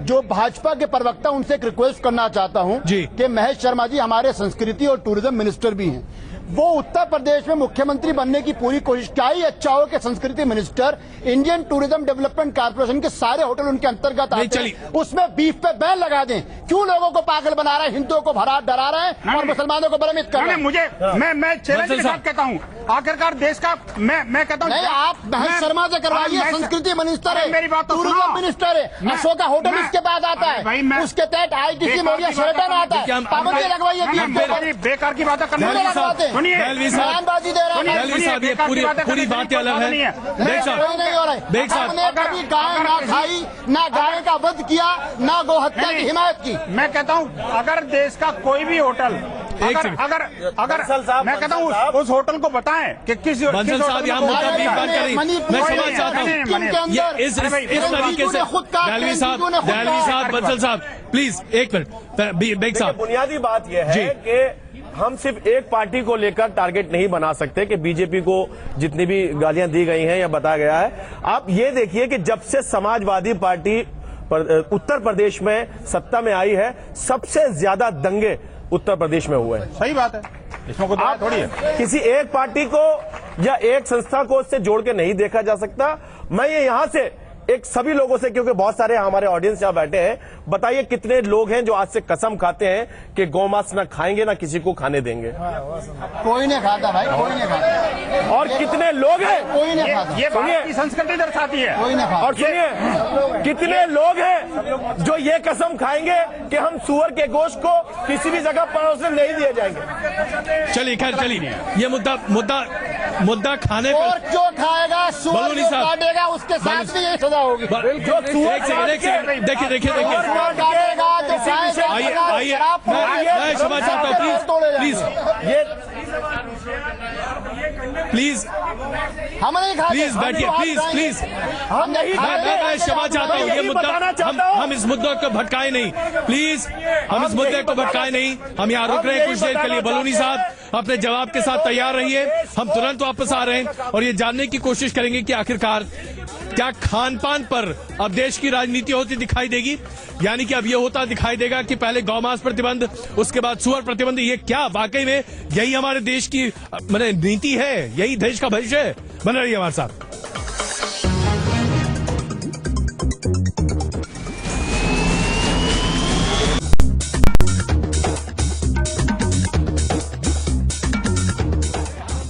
जो भाजपा के प्रवक्ता उनसे एक रिक्वेस्ट करना चाहता हूं कि महेश शर्मा जी हमारे संस्कृति और टूरिज्म मिनिस्टर भी हैं, वो उत्तर प्रदेश में मुख्यमंत्री बनने की पूरी कोशिश, क्या ही अच्छा हो कि संस्कृति minister Indian tourism development corporation के सारे होटल उनके अंतर्गत आते हैं, उसमें बीफ पे बैन लगा दें। क्यों लोगों को पागल बना रहे हैं, हिंदुओं को डरा रहे हैं और मुसलमानों को भ्रमित कर रहे हैं। मुझे मैं चैलेंज के साथ कहता हूँ, आखिरकार देश का मैं कहता हूँ, आप महेश शर्मा से करवाइए, संस्कृति मिनिस्टर है, मेरी बात टूरिज्म मिनिस्टर है, अशोका होटल उसके बाद आता है, उसके तहत ITC मोरिया शेरटन आता है, पाबंदी लगवाइए। बेकार की बातें करने बयानबाजी दे रहे हैं, पूरी बातें अलग है। कभी गाय ना खाई, ना गाय का वध किया, ना गौ हत्या की हिमायत की। मैं कहता हूँ अगर देश का कोई भी होटल अगर मैं कहता हूँ उस होटल को बताएं कि किस बंसल साहब यहाँ मुद्दा की बात करें, मैं समझ चाहता हूँ इस तरीके से दहलवी साहब, बंसल साहब प्लीज एक मिनट। बेग साहब, बुनियादी बात यह है कि हम सिर्फ एक पार्टी को लेकर टारगेट नहीं बना सकते कि बीजेपी को जितनी भी गालियां दी गई हैं या बताया गया है। आप ये देखिए कि जब से समाजवादी पार्टी उत्तर प्रदेश में सत्ता में आई है, सबसे ज्यादा दंगे उत्तर प्रदेश में हुए हैं। सही बात है, इसमें कोई बात थोड़ी है। किसी एक पार्टी को या एक संस्था को उससे जोड़ के नहीं देखा जा सकता। मैं ये यहां से एक सभी लोगों से, क्योंकि बहुत सारे हमारे ऑडियंस यहाँ बैठे हैं, बताइए कितने लोग हैं जो आज से कसम खाते हैं कि गौमांस ना खाएंगे ना किसी को खाने देंगे। कोई नहीं खाता भाई, कोई नहीं खाता। और कितने लोग हैं, कोई नहीं खाता। ये भारत की संस्कृति दर्शाती है, कोई नहीं खाता। और सुनिए, कितने लोग हैं जो ये कसम खाएंगे कि हम सुअर के गोश्त को किसी भी जगह परोसने नहीं दिए जाएंगे। चलिए खैर, चलिए ये मुद्दा खाने और जो खाएगा सुअर जो काटेगा उसके साथ भी यही सजा होगी। देखिए आइए, मैं क्षमा चाहता हूँ, प्लीज हम नहीं खाते, प्लीज बैठिए, प्लीज हम नहीं खाते। मैं क्षमा चाहता हूँ, ये मुद्दा हम इस मुद्दे को भटकाए नहीं, प्लीज हम इस मुद्दे को भटकाए नहीं। हम यहाँ रुक रहे हैं कुछ देर के लिए। बलूनी साहब अपने जवाब के साथ तैयार रहिए, हम तुरंत वापस आ रहे हैं और ये जानने की कोशिश करेंगे कि आखिरकार क्या खान पान पर अब देश की राजनीति होती दिखाई देगी, यानी कि अब ये होता दिखाई देगा कि पहले गौमांस प्रतिबंध, उसके बाद सुअर प्रतिबंध। ये क्या वाकई में यही हमारे देश की नीति है, यही देश का भविष्य है? बन रही है हमारे साथ।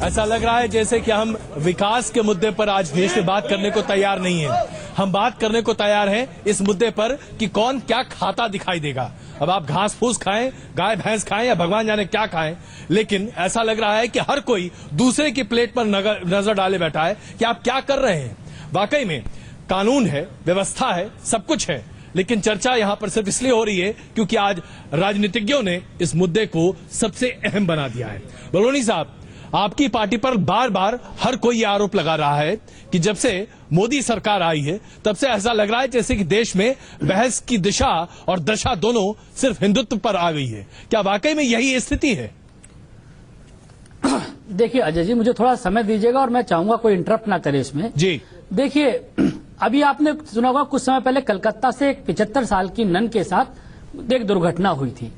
ऐसा लग रहा है जैसे कि हम विकास के मुद्दे पर आज देश में बात करने को तैयार नहीं है। हम बात करने को तैयार हैं इस मुद्दे पर कि कौन क्या खाता दिखाई देगा। अब आप घास फूस खाएं, गाय भैंस खाएं या भगवान जाने क्या खाएं, लेकिन ऐसा लग रहा है कि हर कोई दूसरे की प्लेट पर नजर डाले बैठा है कि आप क्या कर रहे हैं। वाकई में कानून है, व्यवस्था है, सब कुछ है, लेकिन चर्चा यहां पर सिर्फ इसलिए हो रही है क्योंकि आज राजनीतिज्ञों ने इस मुद्दे को सबसे अहम बना दिया है। बलूनी साहब, आपकी पार्टी पर बार बार हर कोई ये आरोप लगा रहा है कि जब से मोदी सरकार आई है तब से ऐसा लग रहा है जैसे कि देश में बहस की दिशा और दशा दोनों सिर्फ हिंदुत्व पर आ गई है। क्या वाकई में यही स्थिति है? देखिए अजय जी, मुझे थोड़ा समय दीजिएगा और मैं चाहूंगा कोई इंटरप्ट ना करे इसमें। जी देखिए, अभी आपने सुना होगा कुछ समय पहले कलकत्ता से एक 75 साल की नन के साथ एक दुर्घटना हुई थी।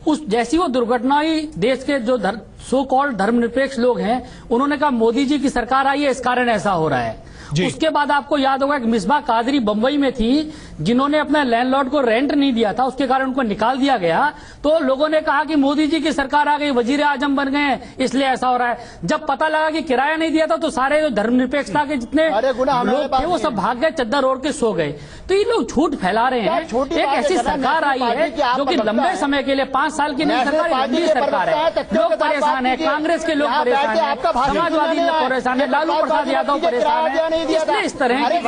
उस जैसी वो दुर्घटना हुई, देश के जो सो कॉल्ड धर्मनिरपेक्ष लोग हैं उन्होंने कहा मोदी जी की सरकार आई है इस कारण ऐसा हो रहा है। उसके बाद आपको याद होगा कि मिसबा कादरी बंबई में थी, जिन्होंने अपने लैंडलॉर्ड को रेंट नहीं दिया था, उसके कारण उनको निकाल दिया गया। तो लोगों ने कहा कि मोदी जी की सरकार आ गई, वजीर आजम बन गए हैं, इसलिए ऐसा हो रहा है। जब पता लगा कि किराया नहीं दिया था तो सारे जो धर्मनिरपेक्षता के जितने लोग थे वो सब भाग गए, चद्दर ओढ़ के सो गए। तो ये लोग झूठ फैला रहे हैं। एक ऐसी सरकार आई है जो कि लंबे समय के लिए 5 साल की नई सरकार, लंबी सरकार है। लोग परेशान है, कांग्रेस के लोग परेशान है, समाजवादी लोग परेशान है, लालू प्रसाद यादव परेशान है। इसलिए इस तरह की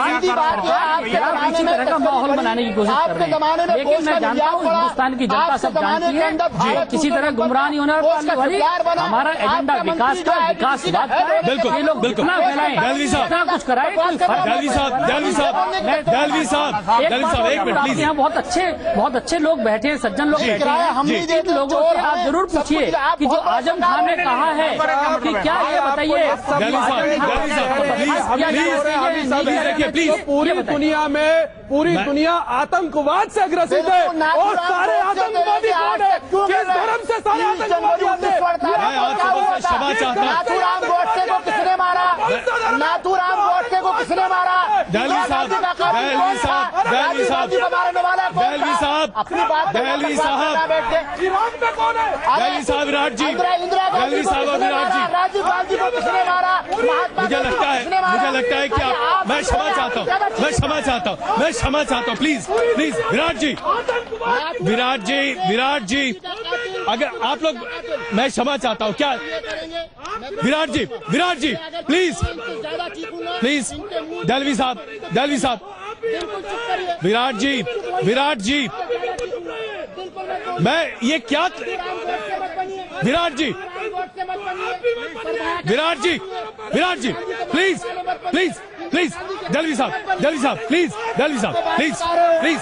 किसी तरह का माहौल बनाने की कोशिश कर रहे हैं। लेकिन मैं जानता हूँ हिंदुस्तान की जनता सब जानती है, किसी तरह गुमराह नहीं होने वाली। हमारा एजेंडा विकास का, विकासवाद का है। बिल्कुल, ये लोग बिल्कुल। इतना फैलाएं, दहलवी साहब, इतना कुछ कराए, कोई फर्क नहीं। दहलवी साहब, दहलवी साहब, दहलवी साहब, एक मिनट प्लीज। यहाँ बहुत अच्छे लोग बैठे हैं, सज्जन लोग बैठे हैं। इन लोगों से आप जरूर पूछिए कि जो आजम खान ने कहा है कि क्या, ये बताइए। देखिए प्लीज, पूरी दुनिया आतंकवाद से ग्रसित है और सारे आतंकवादी कौन है? किस धर्म से सारे आतंकवादी आते हैं? मैं आप सबों से क्षमा चाहता हूँ। नाथूराम गोडसे को किसने मारा? नाथूराम गोडसे को किसने मारा? दहलवी साहब, दहलवी साहब, दहलवी साहब, दहलवी साहब, दहलवी साहब, ईरान में कौन है? दहलवी साहब, विराट जी, दहलवी साहब और विराट जी, राजीव गांधी को किसने मारा? मुझे लगता है कि आप, मैं क्षमा चाहता हूँ, मैं क्षमा चाहता हूँ, मैं क्षमा चाहता हूँ। प्लीज प्लीज विराट जी, विराट जी, विराट जी, अगर आप लोग, मैं क्षमा चाहता हूँ। क्या विराट जी, विराट जी, प्लीज प्लीज, दहलवी साहब, दहलवी साहब, विराट जी, विराट जी, मैं ये क्या, विराट जी, विराट जी, विराट जी, प्लीज प्लीज प्लीज, दहलवी साहब, दहलवी साहब, प्लीज, दहलवी साहब, प्लीज प्लीज,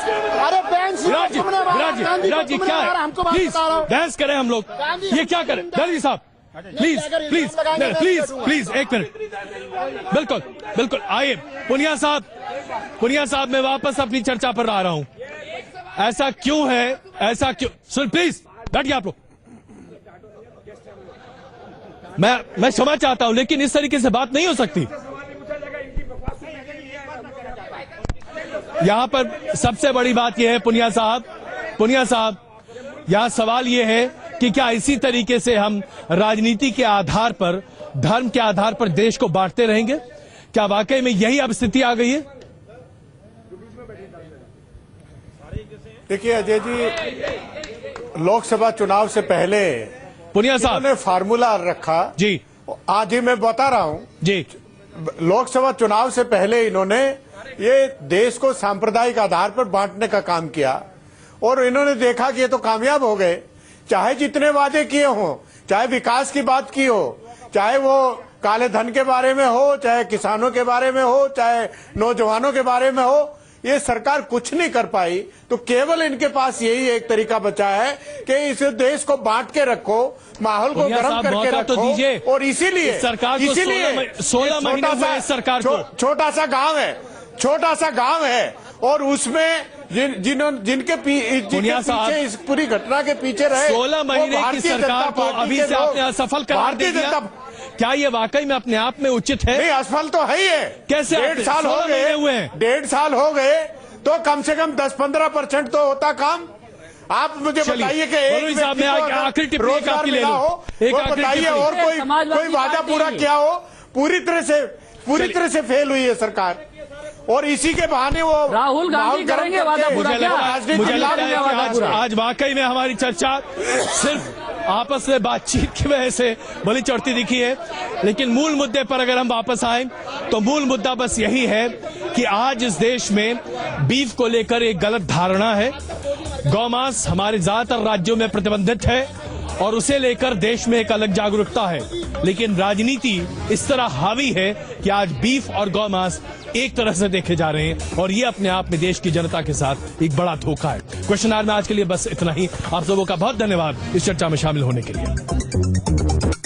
विराट जी, विराट जी, विराट जी, क्या है? प्लीज बहस करें हम लोग, ये क्या करें? दहलवी साहब, प्लीज प्लीज प्लीज प्लीज, एक मिनट। बिल्कुल बिल्कुल, आइए पुनिया साहब, पुनिया साहब, मैं वापस अपनी चर्चा पर आ रहा हूं। ऐसा क्यों है, ऐसा क्यों? सुन प्लीज, बैठिए आप लोग। मैं क्षमा चाहता हूं, लेकिन इस तरीके से बात नहीं हो सकती। यहां पर सबसे बड़ी बात यह है पुनिया साहब, पुनिया साहब, यहां सवाल यह है कि क्या इसी तरीके से हम राजनीति के आधार पर, धर्म के आधार पर देश को बांटते रहेंगे? क्या वाकई में यही अब स्थिति आ गई है? देखिए अजय जी, लोकसभा चुनाव से पहले पुनिया साहब ने फार्मूला रखा जी, आज ही मैं बता रहा हूं जी। लोकसभा चुनाव से पहले इन्होंने ये देश को सांप्रदायिक आधार पर बांटने का काम किया और इन्होंने देखा कि ये तो कामयाब हो गए। चाहे जितने वादे किए हों, चाहे विकास की बात की हो, चाहे वो काले धन के बारे में हो, चाहे किसानों के बारे में हो, चाहे नौजवानों के बारे में हो, ये सरकार कुछ नहीं कर पाई। तो केवल इनके पास यही एक तरीका बचा है कि इस देश को बांट के रखो, माहौल को गर्म करके रखो। तो और इसीलिए सरकार को 16 महीने हुए सरकार को, छोटा सा गांव है, छोटा सा गांव है और उसमें जिनके पीछे इस पूरी घटना के पीछे रहे 16 महीने की सरकार को अभी से आपने असफल करार दे दिया। क्या ये वाकई में अपने आप में उचित है? नहीं, असफल तो है ही है। कैसे? 1.5 साल हो गए हुए हैं, 1.5 साल हो गए तो कम से कम 10-15% तो होता काम। आप मुझे बताइए कि एक साहब मैं आखिरी टिप्पणी आपकी ले लूं, एक बताइए और कोई वादा पूरा किया हो? पूरी तरह से फेल हुई है सरकार और इसी के बहाने वो राहुल गांधी करेंगे वादा पूरा। मुझे लगता है कि आज वाकई में हमारी चर्चा सिर्फ आपस में बातचीत की वजह से बड़ी चढ़ती दिखी है, लेकिन मूल मुद्दे पर अगर हम वापस आए तो मूल मुद्दा बस यही है कि आज इस देश में बीफ को लेकर एक गलत धारणा है। गौमांस हमारे ज्यादातर राज्यों में प्रतिबंधित है और उसे लेकर देश में एक अलग जागरूकता है, लेकिन राजनीति इस तरह हावी है कि आज बीफ और गौमांस एक तरह से देखे जा रहे हैं और ये अपने आप में देश की जनता के साथ एक बड़ा धोखा है। क्वेश्चन आवर में आज के लिए बस इतना ही। आप सबों का बहुत धन्यवाद इस चर्चा में शामिल होने के लिए।